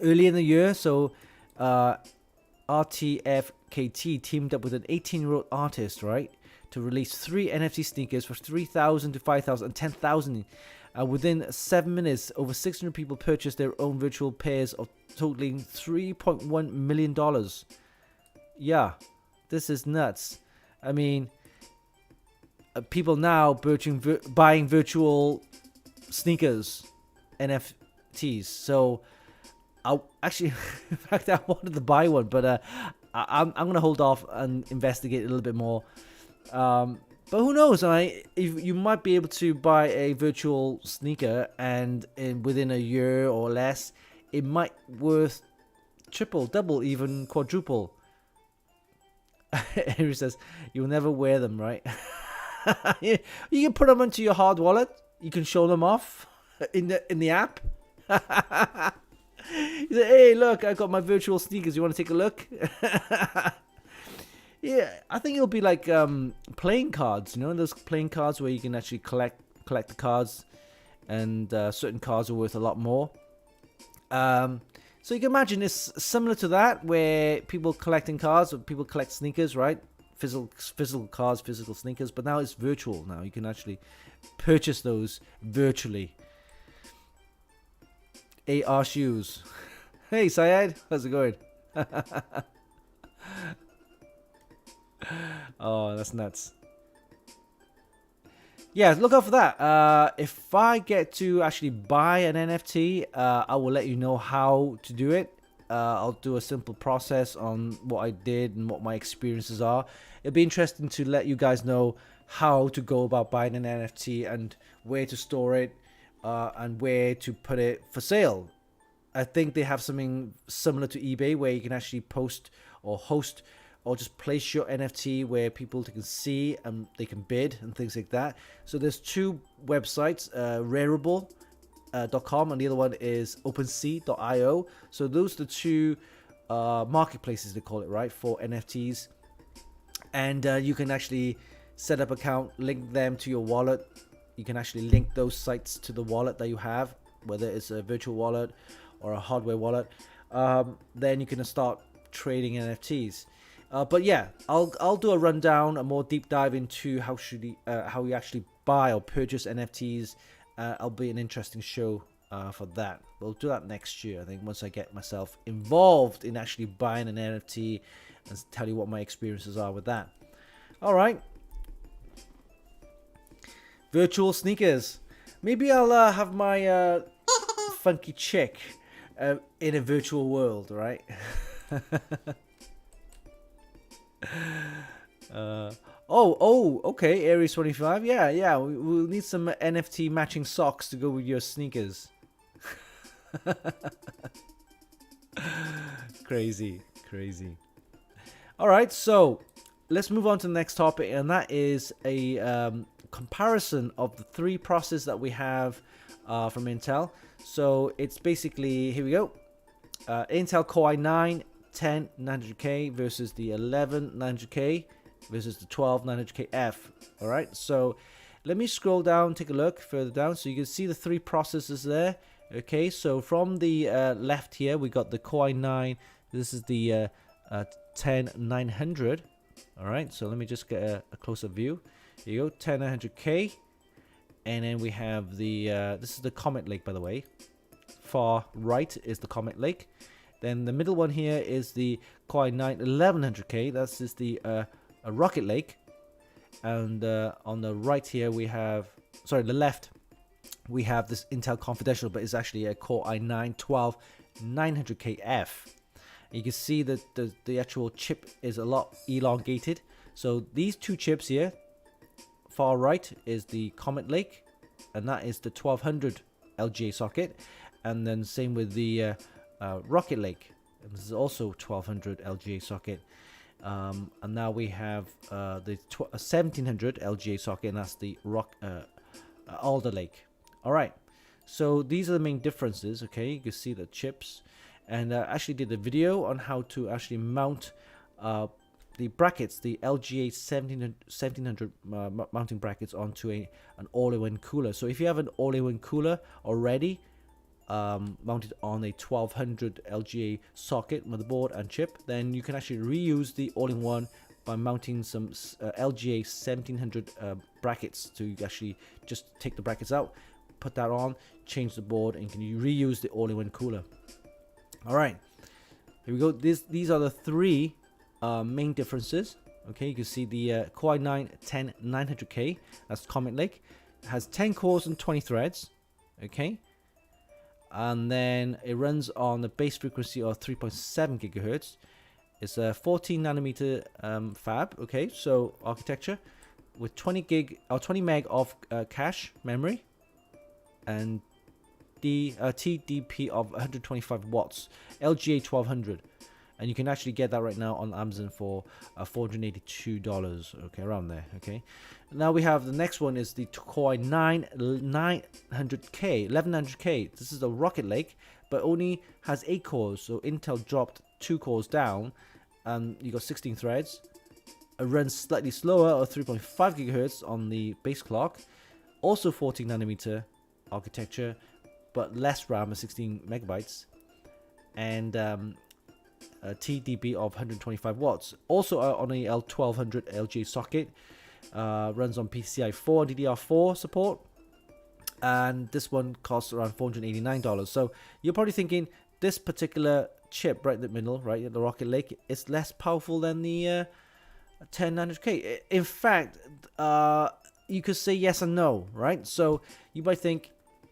Early in the year, so RTF KT teamed up with an 18-year-old artist, right, to release 3 NFT sneakers for $3,000 to $5,000 and $10,000. Within 7 minutes, over 600 people purchased their own virtual pairs of totaling $3.1 million. Yeah, this is nuts. I mean, people now buying virtual sneakers, NFTs. So, in fact, I wanted to buy one, but I'm going to hold off and investigate a little bit more. But who knows? You might be able to buy a virtual sneaker, and within a year or less, it might worth triple, double, even quadruple. Harry says, you'll never wear them, right? You can put them into your hard wallet. You can show them off in the app. He said, hey, look, I got my virtual sneakers. You want to take a look? Yeah, I think it'll be like playing cards. Those playing cards where you can actually collect the cards, and certain cards are worth a lot more. So you can imagine it's similar to that, where people collecting cards, or people collect sneakers, right? Physical cards, physical sneakers, but now it's virtual. Now you can actually purchase those virtually. AR shoes. Hey Syed, how's it going? Oh, that's nuts. Yeah, look out for that. If I get to actually buy an NFT, I will let you know how to do it. I'll do a simple process on what I did and what my experiences are. It'll be interesting to let you guys know how to go about buying an NFT and where to store it, and where to put it for sale. I think they have something similar to eBay where you can actually post or host or just place your NFT where people can see and they can bid and things like that. So there's 2 websites, Rarible.com and the other one is OpenSea.io. So those are the 2 marketplaces, they call it, right, for NFTs. And you can actually set up an account, link them to your wallet. You can actually link those sites to the wallet that you have, whether it's a virtual wallet or a hardware wallet. Then you can start trading NFTs. But yeah, I'll do a rundown, a more deep dive into how you actually buy or purchase NFTs. It'll be an interesting show for that. We'll do that next year, I think, once I get myself involved in actually buying an NFT and tell you what my experiences are with that. All right. Virtual sneakers. Maybe I'll have my funky chick in a virtual world, right? Okay, Aries 25. Yeah, we'll need some NFT matching socks to go with your sneakers. Crazy. All right, so let's move on to the next topic, and that is a comparison of the 3 processes that we have from Intel. So it's basically, here we go, Intel Core i9 10 900K versus the 11 900K versus the 12 900KF. All right, so let me scroll down, take a look further down, so you can see the three processors there. Okay, so from the left here, we got the Core i9. This is the 10900. All right, so let me just get a closer view. Here you go, 10900K, and then we have the this is the Comet Lake, by the way. Far right is the Comet Lake. Then the middle one here is the Core i9 1100K. That's just the a Rocket Lake. And on the right here we have, sorry, the left, we have this Intel Confidential, but it's actually a Core i9 12 900KF. You can see that the actual chip is a lot elongated. So these two chips here, far right is the Comet Lake, and that is the 1200 LGA socket. And then same with the Rocket Lake, and this is also 1200 LGA socket. And now we have the 1700 LGA socket, and that's the Alder Lake. All right, so these are the main differences. Okay, you can see the chips, and I actually did a video on how to actually mount the brackets, the LGA 1700 mounting brackets onto an all-in-one cooler. So if you have an all-in-one cooler already mounted on a 1200 LGA socket, motherboard and chip, then you can actually reuse the all-in-one by mounting some LGA 1700 brackets. To actually just take the brackets out, put that on, change the board, and you can reuse the all-in-one cooler. All right, here we go. These are the three main differences. Okay, you can see the Core i9 10 900K, that's Comet Lake, it has 10 cores and 20 threads. Okay, and then it runs on the base frequency of 3.7 gigahertz. It's a 14 nanometer fab. Okay, so architecture with 20 meg of cache memory, and the TDP of 125 watts, LGA 1200, and you can actually get that right now on Amazon for $482. Okay, around there. Okay, now we have the next one is the Core i9 900K 1100K. This is a Rocket Lake, but only has 8 cores, so Intel dropped 2 cores down, and you got 16 threads. It runs slightly slower, or 3.5 gigahertz on the base clock, also 14 nanometer architecture, but less RAM at 16 megabytes, and a TDP of 125 watts. Also on a L1200 LGA socket, runs on PCI 4 DDR4 support, and this one costs around $489. So you're probably thinking this particular chip right in the middle, right at the Rocket Lake, is less powerful than the 10900K. In fact, you could say yes and no, right? So you might think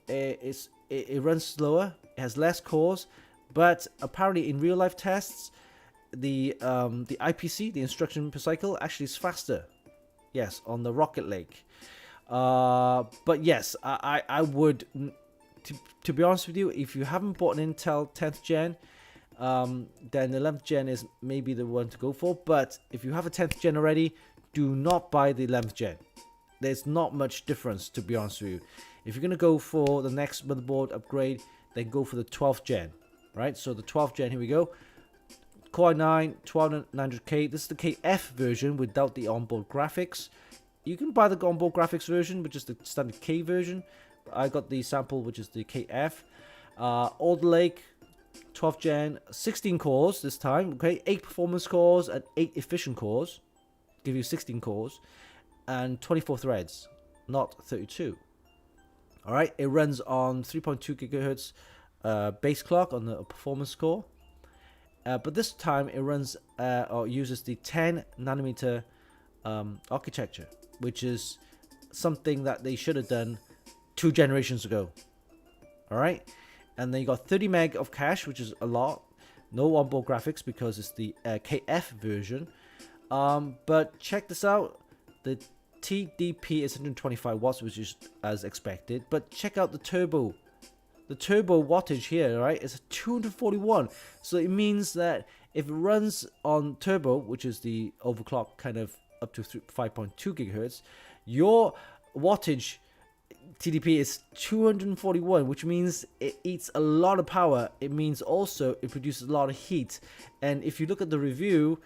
it runs slower, it has less cores, but apparently in real life tests, the IPC, the instruction per cycle, actually is faster. Yes, on the Rocket Lake. But yes, I would, to be honest with you, if you haven't bought an Intel 10th gen, then the 11th gen is maybe the one to go for. But if you have a 10th gen already, do not buy the 11th gen. There's not much difference, to be honest with you. If you're going to go for the next motherboard upgrade, then go for the 12th gen. Right, so the 12th gen, here we go. Core i9 12900K. This is the KF version without the onboard graphics. You can buy the onboard graphics version, which is the standard K version. I got the sample, which is the KF. Alder Lake, 12th gen, 16 cores this time. Okay, 8 performance cores and 8 efficient cores. Give you 16 cores and 24 threads, not 32. All right, it runs on 3.2 gigahertz base clock on the performance core, but this time it runs or uses the 10 nanometer architecture, which is something that they should have done 2 generations ago. All right, and then you got 30 meg of cache, which is a lot. No onboard graphics because it's the KF version, but check this out, the TDP is 125 watts, which is as expected, but check out the turbo. The turbo wattage here, right, is 241. So it means that if it runs on turbo, which is the overclock kind of up to 5.2 gigahertz, your wattage TDP is 241, which means it eats a lot of power. It means also it produces a lot of heat. And if you look at the review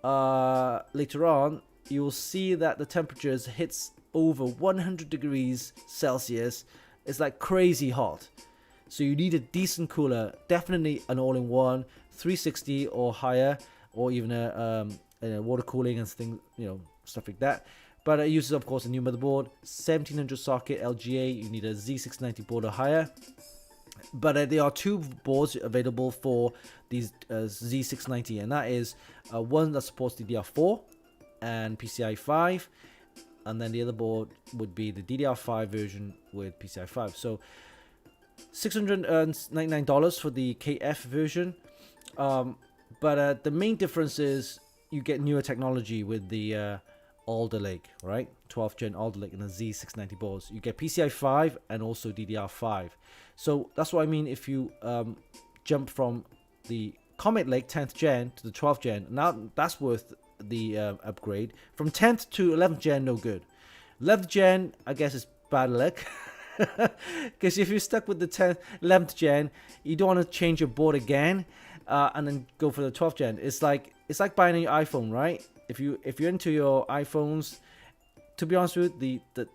later on, you will see that the temperatures hits over 100 degrees Celsius. It's like crazy hot. So you need a decent cooler, definitely an all-in-one, 360 or higher, or even a water cooling and things, stuff like that. But it uses, of course, a new motherboard, 1700 socket LGA. You need a Z690 board or higher. But there are two boards available for these Z690, and that is one that supports DDR4 and PCI 5, and then the other board would be the DDR5 version with PCI 5. So $699 for the KF version. But the main difference is you get newer technology with the Alder Lake, right? 12th gen Alder Lake and the Z690 boards. You get PCI 5 and also DDR5. So that's what I mean if you jump from the Comet Lake 10th gen to the 12th gen. Now that's worth the upgrade. From 10th to 11th gen, no good. 11th gen, I guess, is bad luck. Because if you're stuck with the 10th, 11th gen, you don't want to change your board again and then go for the 12th gen. It's like buying a new iPhone, right? If you're into your iPhones, to be honest with you, the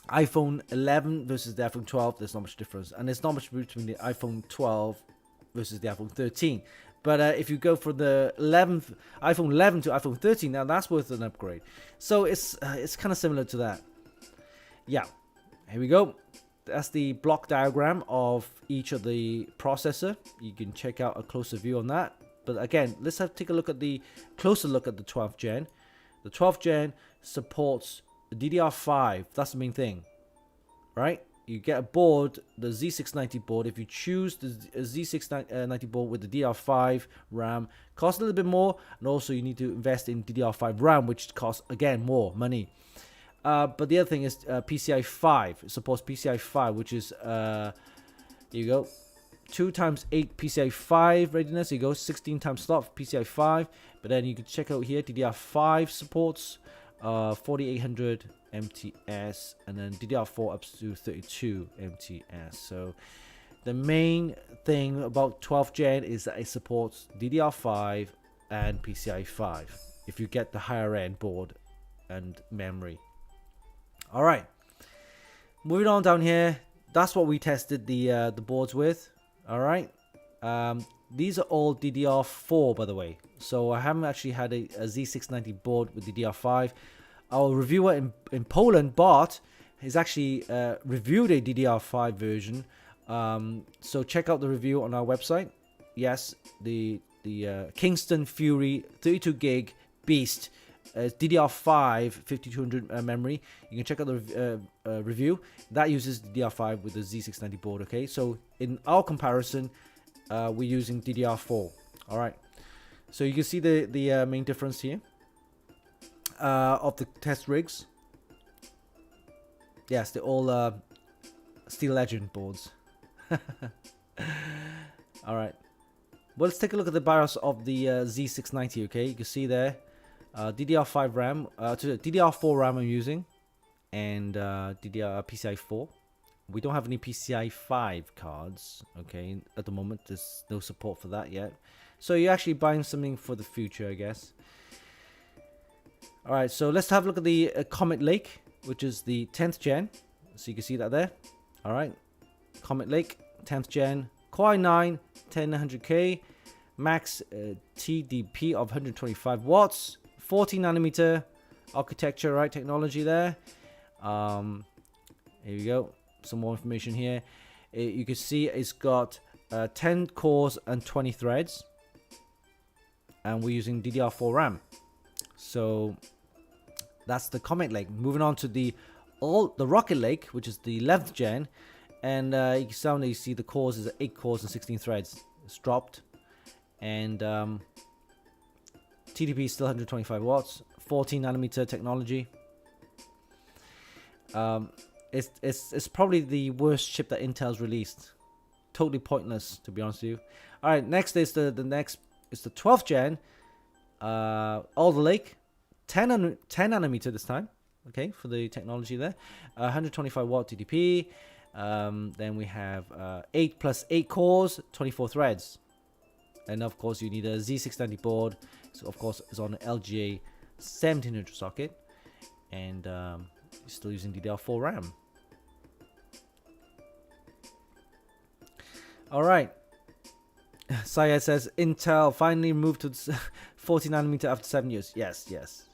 iPhone 11 versus the iPhone 12, there's not much difference, and there's not much between the iPhone 12 versus the iPhone 13. But if you go for the iPhone 11 to iPhone 13, now that's worth an upgrade. So it's kind of similar to that. Yeah, here we go. That's the block diagram of each of the processor. You can check out a closer view on that. But again, let's take a look at the closer look at the 12th gen. The 12th gen supports DDR5. That's the main thing, right? You get a board, the Z690 board. If you choose the Z690 board with the DDR5 RAM, costs a little bit more, and also you need to invest in DDR5 RAM, which costs again more money. But the other thing is PCI 5. It supports PCI 5, which is here you go, 2x8 PCI 5 readiness. Here you go, 16 times slot PCI 5. But then you can check out here, DDR5 supports 4800 MTS, and then DDR4 up to 32 MTS. So the main thing about 12th gen is that it supports DDR5 and PCI 5 if you get the higher end board and memory. All right, moving on down here, that's what we tested the boards with. All right, these are all DDR4, by the way, so I haven't actually had a Z690 board with DDR5. Our reviewer in Poland, Bart, has actually reviewed a DDR5 version, so check out the review on our website. Yes, the Kingston Fury 32 gig beast, DDR5 5200 memory. You can check out the review that uses DDR5 with the Z690 board. Okay, so in our comparison, we're using DDR4. All right, so you can see the main difference here of the test rigs. Yes, they're all Steel Legend boards. All right, well, let's take a look at the BIOS of the Z690. Okay, you can see there. DDR5 RAM, DDR4 RAM I'm using, and PCI 4. We don't have any PCI 5 cards, okay, at the moment. There's no support for that yet. So you're actually buying something for the future, I guess. Alright, so let's have a look at the Comet Lake, which is the 10th gen. So you can see that there. Alright, Comet Lake, 10th gen, Core i9, 10900K, max TDP of 125 watts. 14 nanometer architecture, right? Technology there. Here we go. Some more information here. You can see it's got 10 cores and 20 threads, and we're using DDR4 RAM. So that's the Comet Lake. Moving on to the Rocket Lake, which is the 11th gen, and you see the cores is 8 cores and 16 threads. It's dropped, and TDP is still 125 watts, 14 nanometer technology. It's probably the worst chip that Intel's released. Totally pointless, to be honest with you. All right, next is the 12th gen, Alder Lake, 10 nanometer this time, okay, for the technology there. 125 watt TDP. Then we have 8 plus 8 cores, 24 threads. And of course, you need a Z690 board. So, of course, it's on an LGA 1700 socket. And still using DDR4 RAM. All right. Syed says Intel finally moved to 40 nanometer after 7 years. Yes, yes.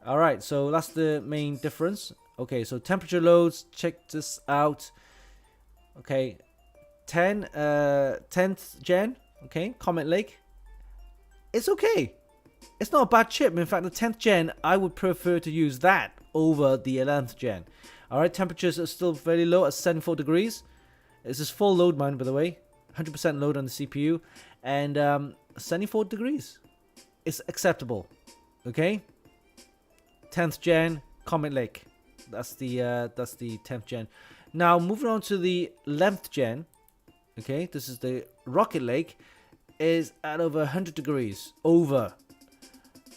All right, so that's the main difference. Okay, so temperature loads, check this out. Okay, 10th gen, okay, Comet Lake. It's okay. It's not a bad chip. In fact, the 10th gen, I would prefer to use that over the 11th gen. All right, temperatures are still very low at 74 degrees. This is full load mine, by the way. 100% load on the CPU. And 74 degrees. It's acceptable. Okay? 10th gen, Comet Lake. That's the 10th gen. Now, moving on to the 11th gen. Okay, this is the Rocket Lake. Is at over 100 degrees. Over.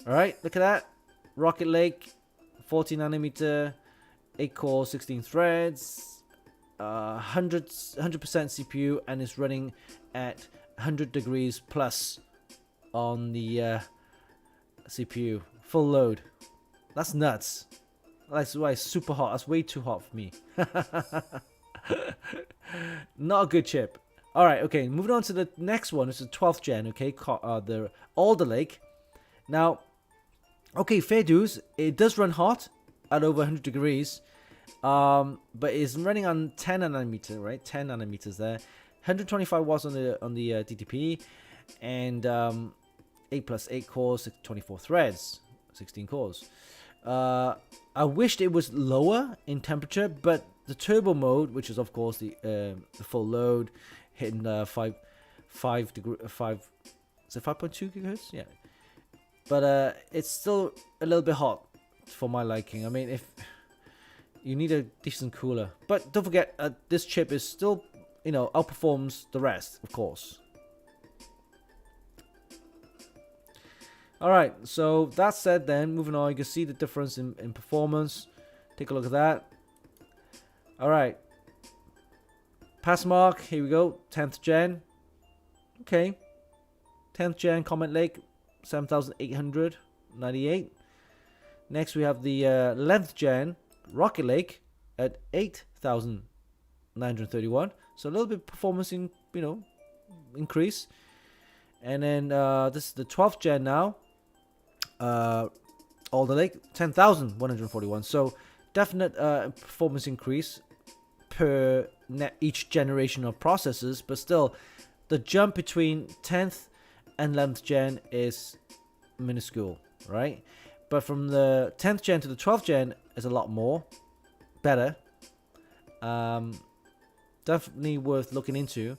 Alright, look at that. Rocket Lake, 40 nanometer, 8 core, 16 threads. 100% CPU, and it's running at 100 degrees plus on the CPU. Full load. That's nuts. That's why it's super hot. That's way too hot for me. Not a good chip. Alright, okay, moving on to the next one. It's the 12th gen, okay, the Alder Lake. Now, okay, fair dues. It does run hot at over 100 degrees. But it's running on 10 nanometer, right? 10 nanometers there. 125 watts on the DTP, and 8 plus 8 cores, 24 threads, 16 cores. I wished it was lower in temperature, but the turbo mode, which is of course the full load, hitting 5 degree 5, is it 5.2 gigahertz? Yeah. But it's still a little bit hot for my liking. I mean, if you need a decent cooler. But don't forget, this chip is still, outperforms the rest, of course. Alright, so that said then, moving on, you can see the difference in performance. Take a look at that. Alright. Pass mark, here we go, 10th gen. Okay. 10th gen Comet Lake, 7898. Next we have the 11th gen Rocket Lake at 8,931. So a little bit performance increase. And then this is the 12th gen now. Alder Lake 10,141. So definite performance increase per each generation of processors, but still the jump between 10th and 11th gen is minuscule, right? But from the 10th gen to the 12th gen is a lot more better. Definitely worth looking into.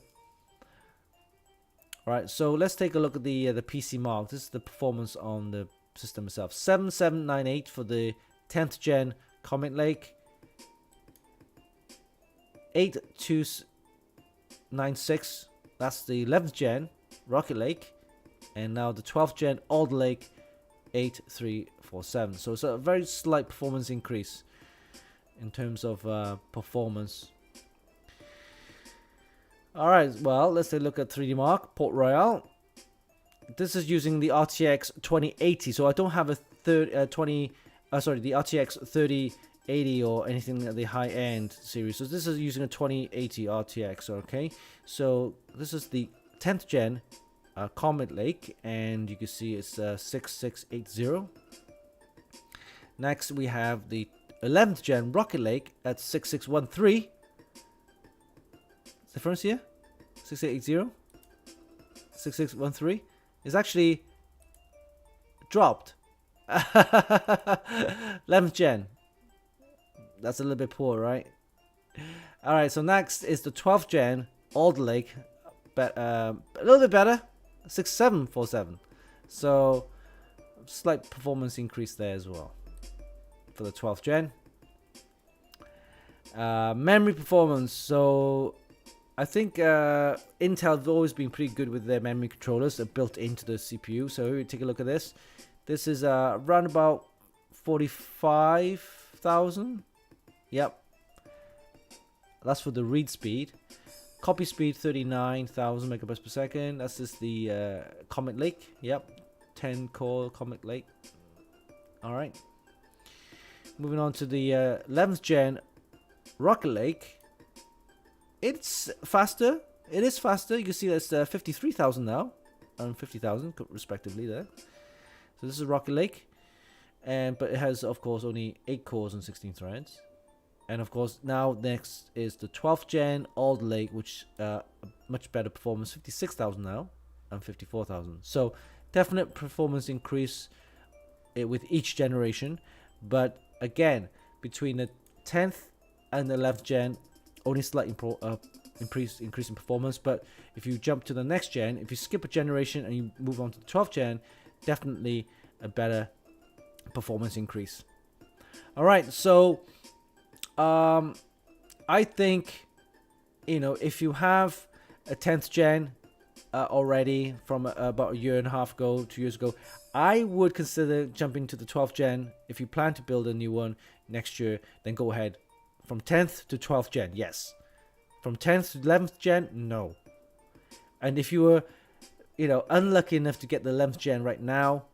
Alright, so let's take a look at the PC mark. This is the performance on the system itself. 7798 for the 10th gen Comet Lake. 8296, that's the 11th gen Rocket Lake. And now the 12th gen Alder Lake, 8347. So it's a very slight performance increase in terms of performance. Alright, well, let's take a look at 3D Mark, Port Royale. This is using the RTX 2080, so I don't have a the RTX 3080 or anything at the high-end series. So this is using a 2080 RTX, okay? So this is the 10th gen Comet Lake, and you can see it's 6680. Next, we have the 11th gen Rocket Lake at 6613. Difference here? 6880? 6613? It's actually dropped. 11th gen. That's a little bit poor, right? Alright, so next is the 12th gen Alder Lake. A little bit better. 6747. So, slight performance increase there as well for the 12th gen. Memory performance. So, I think Intel have always been pretty good with their memory controllers that are built into the CPU. So, here we take a look at this. This is around about 45,000. Yep. That's for the read speed. Copy speed 39,000 megabytes per second. That's just the Comet Lake. Yep. 10 core Comet Lake. Alright. Moving on to the 11th gen Rocket Lake. It's faster. It is faster. You can see that's 53,000 now. And 50,000 respectively there. So this is Rocket Lake. But it has, of course, only 8 cores and 16 threads. And of course, now next is the 12th gen Alder Lake, which much better performance, 56,000 now, and 54,000. So definite performance increase with each generation. But again, between the 10th and the 11th gen, only slight increase in performance. But if you jump to the next gen, if you skip a generation and you move on to the 12th gen, definitely a better performance increase. All right, so I think, you know, if you have a 10th gen already from about a year and a half ago, 2 years ago, I would consider jumping to the 12th gen. If you plan to build a new one next year, then go ahead. From 10th to 12th gen, yes. From 10th to 11th gen, no. And if you were, you know, unlucky enough to get the 11th gen right now,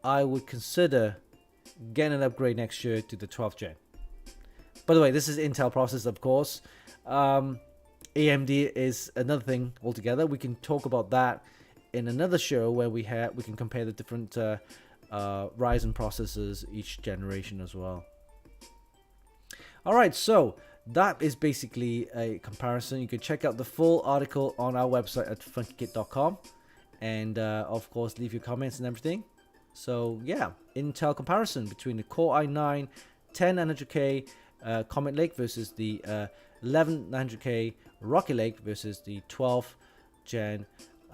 I would consider getting an upgrade next year to the 12th gen. By the way, this is Intel processor, of course. AMD is another thing altogether. We can talk about that in another show where we can compare the different Ryzen processors each generation as well. All right, so that is basically a comparison. You can check out the full article on our website at funkykit.com, and of course leave your comments and everything. So yeah, Intel comparison between the Core i9 10900K Comet Lake versus the 11900K Rocket Lake versus the 12th gen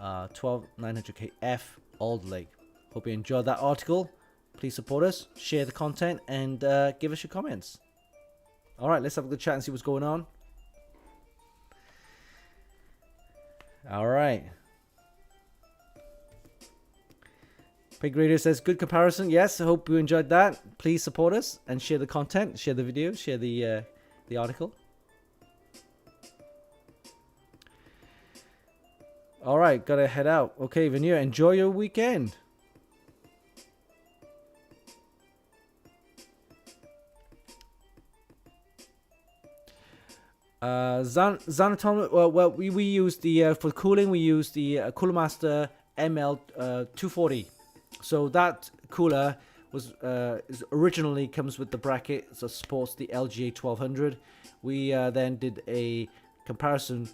12900KF Alder Lake. Hope you enjoyed that article. Please support us, share the content, and give us your comments. All right, let's have a good chat and see what's going on. All right. Pig Radio says, good comparison. Yes, I hope you enjoyed that. Please support us and share the content, share the video, share the article. All right, gotta head out. Okay, Veneer, enjoy your weekend. Xanaton, well, we use the for cooling, we use the Cooler Master ML 240. So that cooler was originally comes with the bracket, so supports the LGA 1200. We then did a comparison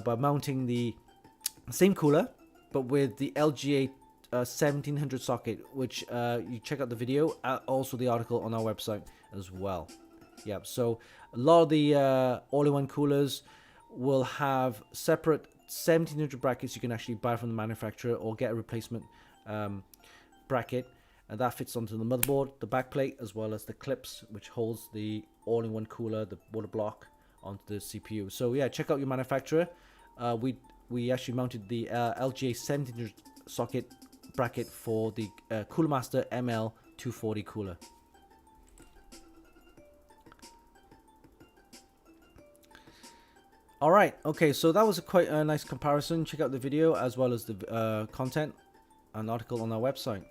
by mounting the same cooler, but with the LGA 1700 socket, which you check out the video, also the article on our website as well. Yep, so a lot of the all-in-one coolers will have separate 1700 brackets you can actually buy from the manufacturer or get a replacement bracket, and that fits onto the motherboard, the backplate, as well as the clips which holds the all-in-one cooler, the water block, onto the CPU. So yeah, check out your manufacturer. We actually mounted the LGA 1700 socket bracket for the Cooler Master ML 240 cooler. Alright, okay, so that was quite a nice comparison. Check out the video as well as the content and article on our website.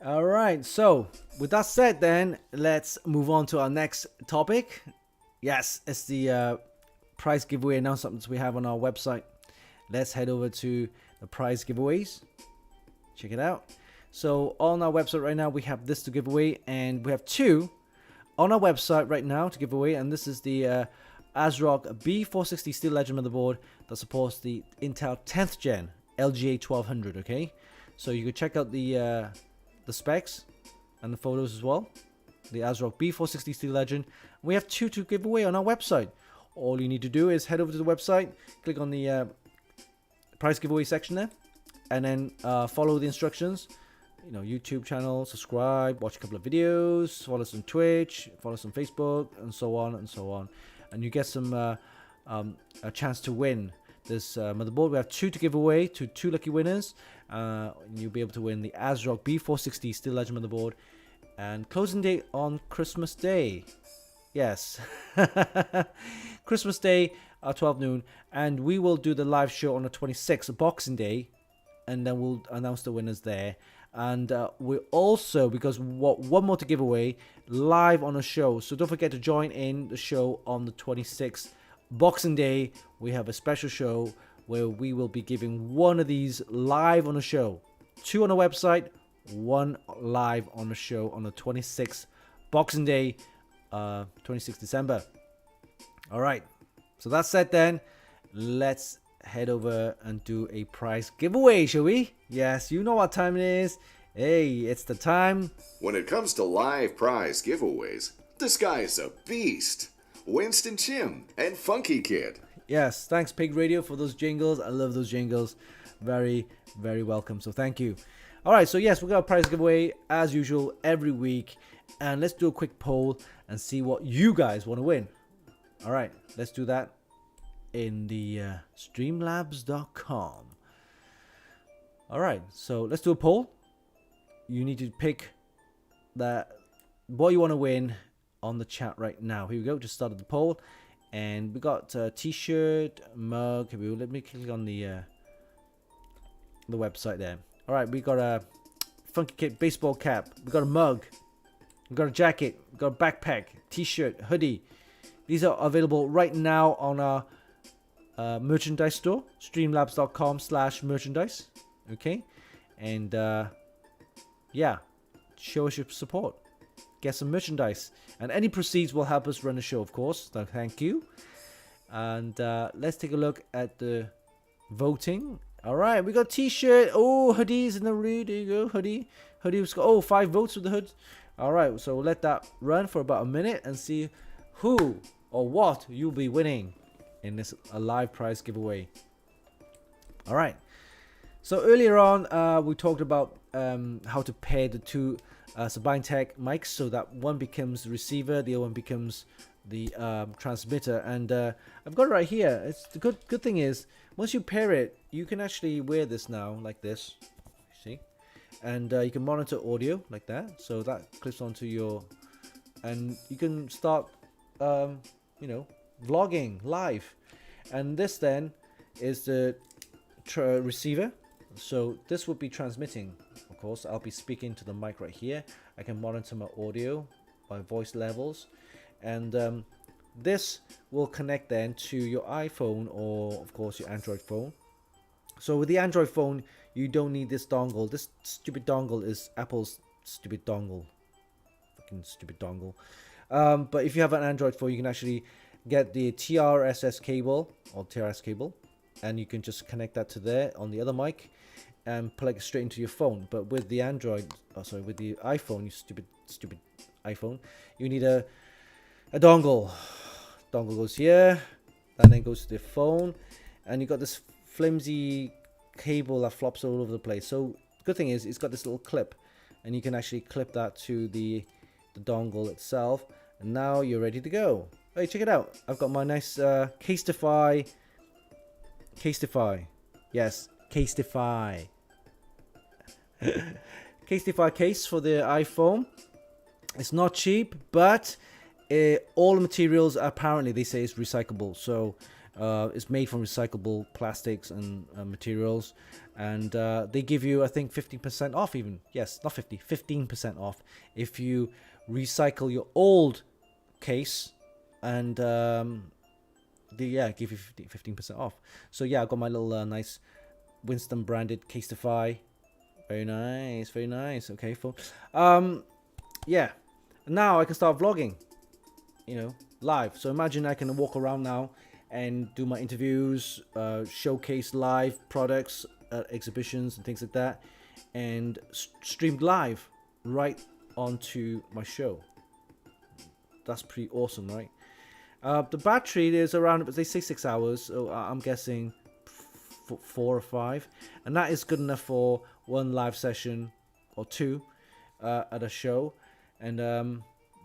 Alright, so with that said then, let's move on to our next topic. Yes, it's the prize giveaway announcements we have on our website. Let's head over to the prize giveaways. Check it out. So on our website right now, we have this to give away, and we have two on our website right now to give away, and this is the ASRock B460 Steel Legend motherboard that supports the Intel 10th gen LGA 1200. Okay, so you can check out the specs and the photos as well. The ASRock B460 Steel Legend. We have two to give away on our website. All you need to do is head over to the website, click on the prize giveaway section there, and then follow the instructions. You know, YouTube channel, subscribe, watch a couple of videos, follow us on Twitch, follow us on Facebook, and so on and so on. And you get some a chance to win this motherboard. We have 2 to give away to 2 lucky winners. You'll be able to win the ASRock B460 Steel Legend motherboard. And closing date on Christmas Day. Yes. Christmas Day, 12 noon. And we will do the live show on the 26th, Boxing Day. And then we'll announce the winners there. And we're also, because one more to give away, live on a show. So don't forget to join in the show on the 26th, Boxing Day. We have a special show where we will be giving one of these live on a show. 2 on the website, 1 live on the show on the 26th, Boxing Day, 26th December. All right. So that's said then. Let's head over and do a prize giveaway, shall we? Yes, you know what time it is. Hey, it's the time. When it comes to live prize giveaways, this guy is a beast. Winston Chim and Funkykit. Yes, thanks Pig Radio for those jingles. I love those jingles. Very, very welcome. So thank you. All right, so yes, we've got a prize giveaway as usual every week. And let's do a quick poll and see what you guys want to win. All right, let's do that in the streamlabs.com. All right, so let's do a poll. You need to pick what you want to win on the chat right now. Here we go. Just started the poll, and we got a t-shirt, mug. Let me click on the website there. All right, we got a Funkykit baseball cap. We got a mug. We got a jacket. We got a backpack, t-shirt, hoodie. These are available right now on our merchandise store, streamlabs.com/merchandise. Okay, and yeah, show us your support, get some merchandise, and any proceeds will help us run the show, of course. So thank you. And let's take a look at the voting. All right, we got t-shirt. Oh, hoodies in the room. There you go, hoodie. Hoodie's got 5 votes with the hood. All right, so we'll let that run for about a minute and see who or what you'll be winning in this live prize giveaway. All right. So earlier on, we talked about how to pair the 2 Sabinetek mics so that one becomes the receiver, the other one becomes the transmitter. And I've got it right here. It's the good thing is once you pair it, you can actually wear this now like this. See, and you can monitor audio like that. So that clips onto your, and you can start, vlogging live. And this then is the receiver. So this will be transmitting, of course. I'll be speaking to the mic right here. I can monitor my audio by voice levels, and this will connect then to your iPhone or of course your Android phone. So with the Android phone, you don't need this dongle. This stupid dongle is Apple's stupid dongle. Fucking stupid dongle. But if you have an Android phone, you can actually get the TRS cable, and you can just connect that to there on the other mic and plug it straight into your phone. But with the with the iPhone, you stupid iPhone, you need a dongle. Dongle goes here, and then goes to the phone, and you got this flimsy cable that flops all over the place. So the good thing is it's got this little clip, and you can actually clip that to the dongle itself, and now you're ready to go. Hey, check it out. I've got my nice Casetify. Yes, Casetify. Casetify case for the iPhone. It's not cheap, but all the materials apparently they say is recyclable. So it's made from recyclable plastics and materials, and they give you, I think, 15% off even. Yes, not 50, 15% off if you recycle your old case, and give you 15% off. So yeah, I got my little nice Winston branded Casetify. Very nice, very nice. Okay, full. Yeah, now I can start vlogging, live. So imagine I can walk around now and do my interviews, showcase live products, exhibitions and things like that, and streamed live right onto my show. That's pretty awesome, right? The battery is around, they say 6 hours, so I'm guessing 4 or 5, and that is good enough for one live session or 2 at a show, and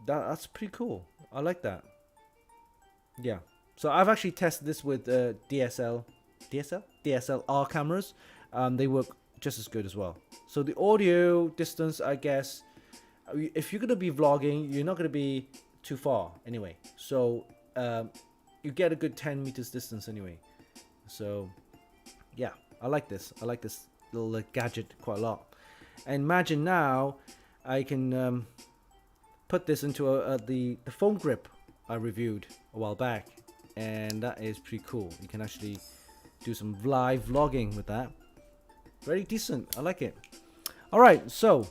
that's pretty cool. I like that. Yeah, so I've actually tested this with DSL DSLR cameras, they work just as good as well. So the audio distance, I guess, if you're gonna be vlogging, you're not gonna be too far anyway. So you get a good 10 meters distance anyway. So yeah, I like this. I like this little gadget quite a lot. And imagine now I can put this into the phone grip I reviewed a while back, and that is pretty cool. You can actually do some live vlogging with that. Very decent. I like it. All right, so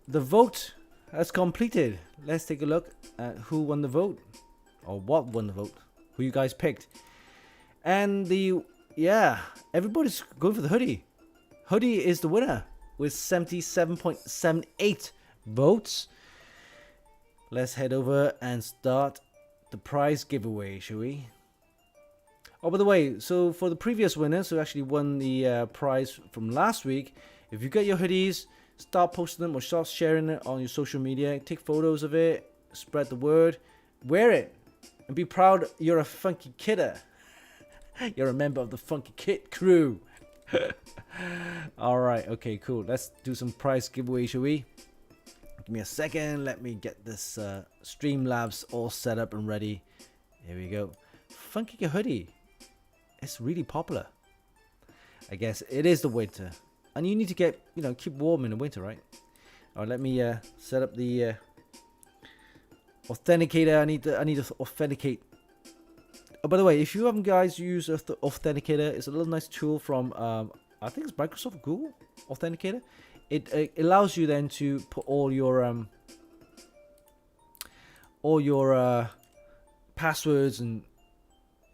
the vote has completed. Let's take a look at who won the vote, or what won the vote, who you guys picked. And everybody's going for the hoodie. Hoodie is the winner with 77.78 votes. Let's head over and start the prize giveaway, shall we? Oh, by the way, so for the previous winners who actually won the prize from last week, if you get your hoodies, start posting them or start sharing it on your social media. Take photos of it, spread the word, wear it, and be proud you're a funky kidder. You're a member of the Funkykit crew. Alright, okay, cool. Let's do some prize giveaway, shall we? Give me a second. Let me get this Streamlabs all set up and ready. Here we go. Funkykit hoodie. It's really popular. I guess it is the winter. And you need to get, keep warm in the winter, right? Alright, let me set up the authenticator. I need to authenticate. Oh, by the way, if you haven't guys used Authenticator, it's a little nice tool from I think it's Microsoft Google Authenticator. It allows you then to put all your passwords and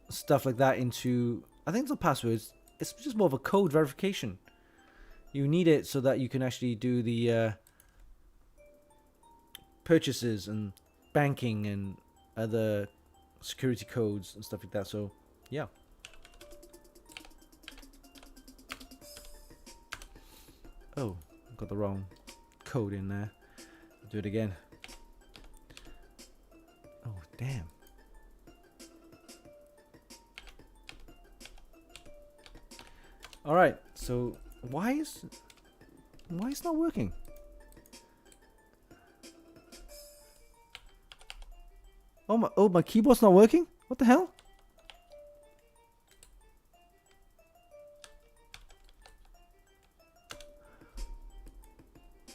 stuff like that into, I think it's not passwords, it's just more of a code verification. You need it so that you can actually do the purchases and banking and other security codes and stuff like that. So yeah. Oh, got the wrong code in there. I'll do it again. Oh damn. All right, so why is it not working? Oh my keyboard's not working? What the hell?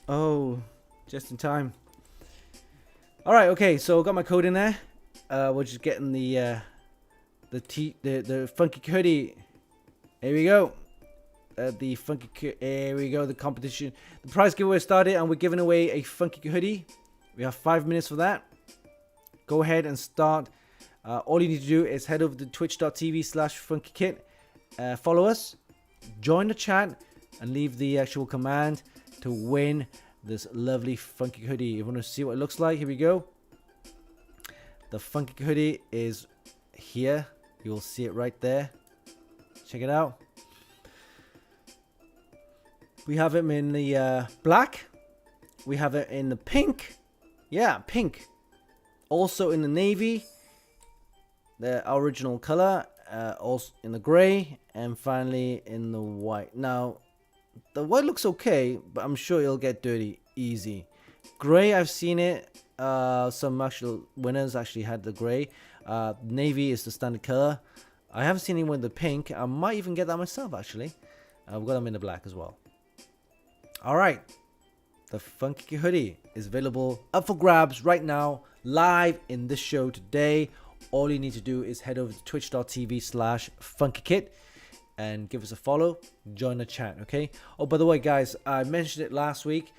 Oh, just in time. All right, okay, so got my code in there. We're just getting the funky hoodie. Here we go. The funky, here we go. The competition, the prize giveaway started, and we're giving away a funky hoodie. We have 5 minutes for that. Go ahead and start. All you need to do is head over to twitch.tv/funkykit. Follow us, join the chat, and leave the actual command to win this lovely funky hoodie. You want to see what it looks like? Here we go. The funky hoodie is here. You'll see it right there. Check it out. We have it in the black. We have it in the pink. Yeah, pink. Also in the navy, the original color. Also in the gray, and finally in the white. Now, the white looks okay, but I'm sure it'll get dirty easy. Gray, I've seen it. Some actual winners actually had the gray. Navy is the standard color. I haven't seen anyone with the pink. I might even get that myself, actually. I've got them in the black as well. Alright. The Funky hoodie is available, up for grabs right now, live in this show today. All you need to do is head over to twitch.tv/funkykit and give us a follow. Join the chat, okay? Oh, by the way, guys, I mentioned it last week.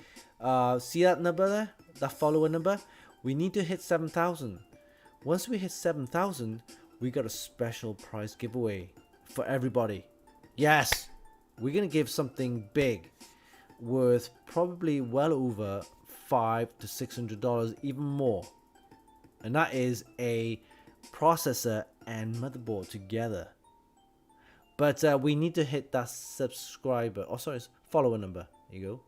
See that number there? That follower number? We need to hit 7,000. Once we hit 7,000, we got a special prize giveaway for everybody. Yes, we're gonna give something big, worth probably well over $500 to $600, even more. And that is a processor and motherboard together. But we need to hit that subscriber, follower number. There you go.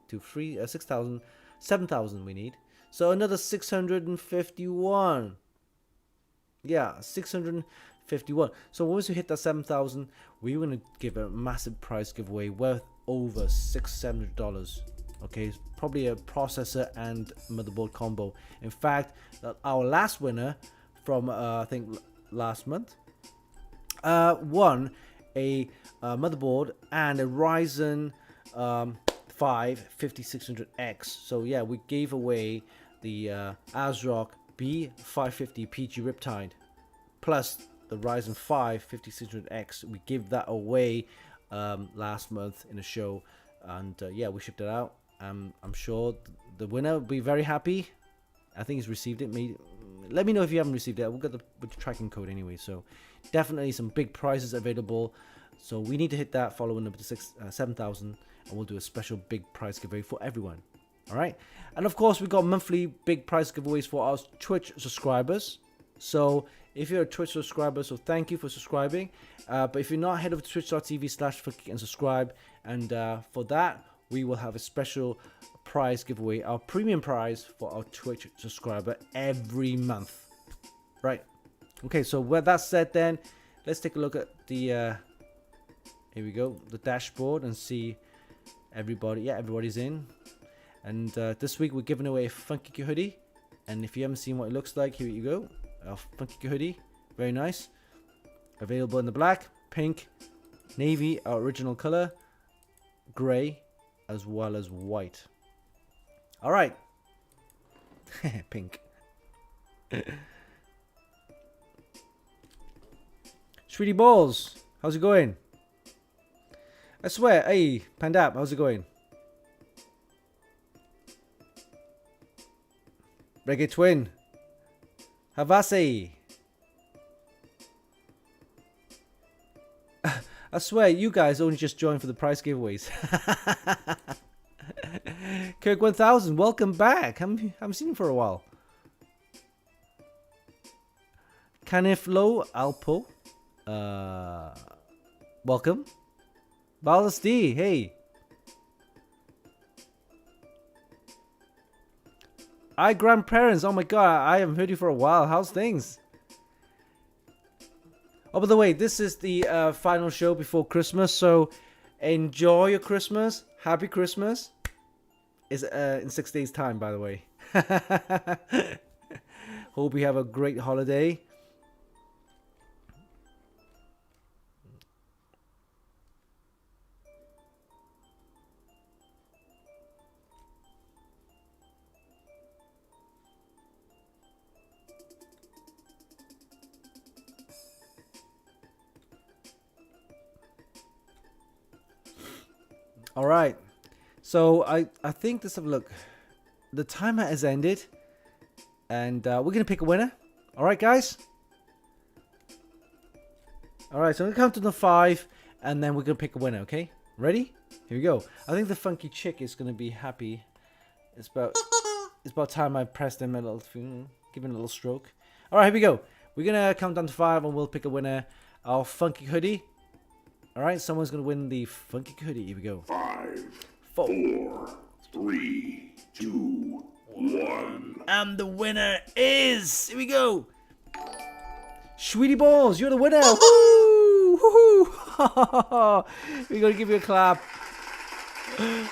To 6,000, 7,000 we need. So another 651. Yeah, 51. So once we hit that 7,000, we're going to give a massive prize giveaway worth over $600-700. Okay, it's probably a processor and motherboard combo. In fact, our last winner from I think last month won a motherboard and a Ryzen 5 5600X. So yeah, we gave away the ASRock B550 PG Riptide plus the Ryzen 5 5600X. We gave that away last month in a show, and yeah, we shipped it out. I'm sure the winner will be very happy. I think he's received it. Let me know if you haven't received it. We'll get the tracking code anyway. So definitely some big prizes available. So we need to hit that following up to 7,000, and we'll do a special big prize giveaway for everyone. All right, and of course we got monthly big prize giveaways for our Twitch subscribers. So if you're a Twitch subscriber, so thank you for subscribing. But if you're not, head over to twitch.tv/Funkykit and subscribe. And for that, we will have a special prize giveaway, our premium prize for our Twitch subscriber every month. Right. Okay, so with that said, then let's take a look at the here we go, the dashboard, and see everybody. Yeah, everybody's in. And this week we're giving away a Funkykit hoodie. And if you haven't seen what it looks like, here you go. Our Funkykit hoodie, very nice. Available in the black, pink, navy, our original color, gray, as well as white. All right. Pink. Sweetie Balls, how's it going? I swear, hey, Pandap, how's it going? Reggae Twin, Havasi. I swear, you guys only just joined for the prize giveaways. Kirk 1000, welcome back. Haven't seen you for a while. Caniflo Alpo, welcome. Baldas D, hey. Hi, grandparents. Oh my god, I haven't heard you for a while. How's things? Oh, by the way, this is the final show before Christmas, so enjoy your Christmas. Happy Christmas. It's in 6 days' time, by the way. Hope you have a great holiday. All right, so I think let's have a look. The timer has ended, and we're gonna pick a winner. All right, guys. All right, so I'm gonna count to the 5, and then we're gonna pick a winner. Okay, ready? Here we go. I think the funky chick is gonna be happy. It's about time I pressed him a little, give him a little stroke. All right, here we go. We're gonna count down to 5, and we'll pick a winner. Our funky hoodie. All right, someone's gonna win the Funkykit hoodie. Here we go. 5, 4, 3, 2, 1. And the winner is, here we go, Sweetie Balls. You're the winner. Woo! Woo-hoo! We're gonna give you a clap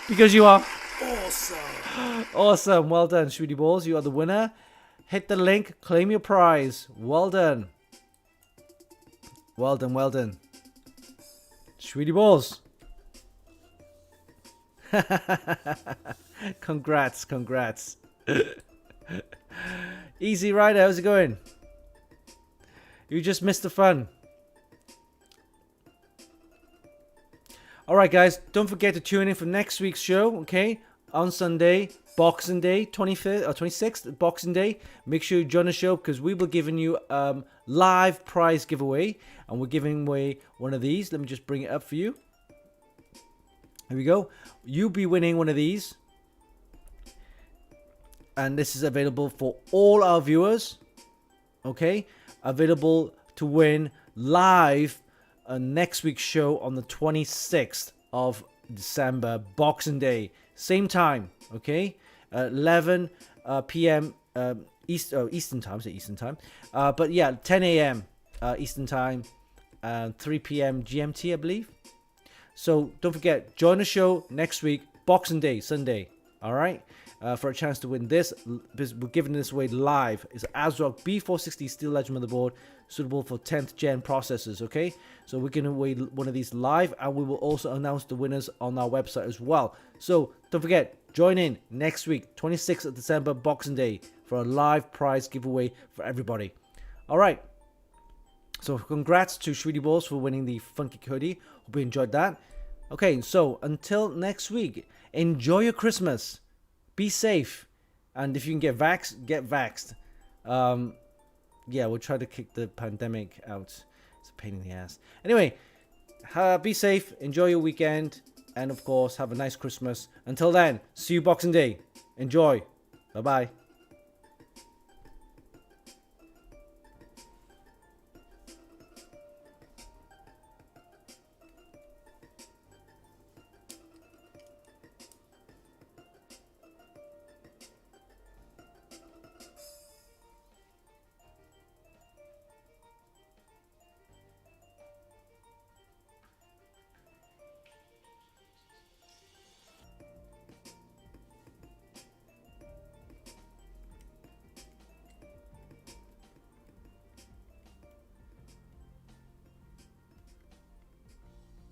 because you are awesome. Awesome. Well done, Sweetie Balls. You are the winner. Hit the link, claim your prize. Well done. Well done. Well done. Sweetie Balls. Congrats, congrats. Easy Rider, how's it going? You just missed the fun. Alright guys, don't forget to tune in for next week's show, okay? On Sunday, Boxing Day, 25th or 26th, Boxing Day. Make sure you join the show because we will be giving you live prize giveaway. And we're giving away one of these. Let me just bring it up for you. Here we go. You'll be winning one of these. And this is available for all our viewers. Okay? Available to win live next week's show on the 26th of December, Boxing Day. Same time. Okay? 11 p.m. Eastern time. Say Eastern time. But yeah, 10 a.m. Eastern Time, 3 p.m. GMT, I believe. So don't forget, join the show next week, Boxing Day, Sunday. All right, for a chance to win this. We're giving this away live. It's ASRock B460 Steel Ledge motherboard, suitable for 10th gen processors. Okay, so we're giving away one of these live, and we will also announce the winners on our website as well. So don't forget, join in next week, 26th of December, Boxing Day, for a live prize giveaway for everybody. All right. So congrats to Sweetie Balls for winning the Funkykit hoodie. Hope you enjoyed that. Okay, so until next week, enjoy your Christmas. Be safe. And if you can get vaxxed, get vaxxed. Yeah, we'll try to kick the pandemic out. It's a pain in the ass. Anyway, be safe. Enjoy your weekend. And of course, have a nice Christmas. Until then, see you Boxing Day. Enjoy. Bye-bye.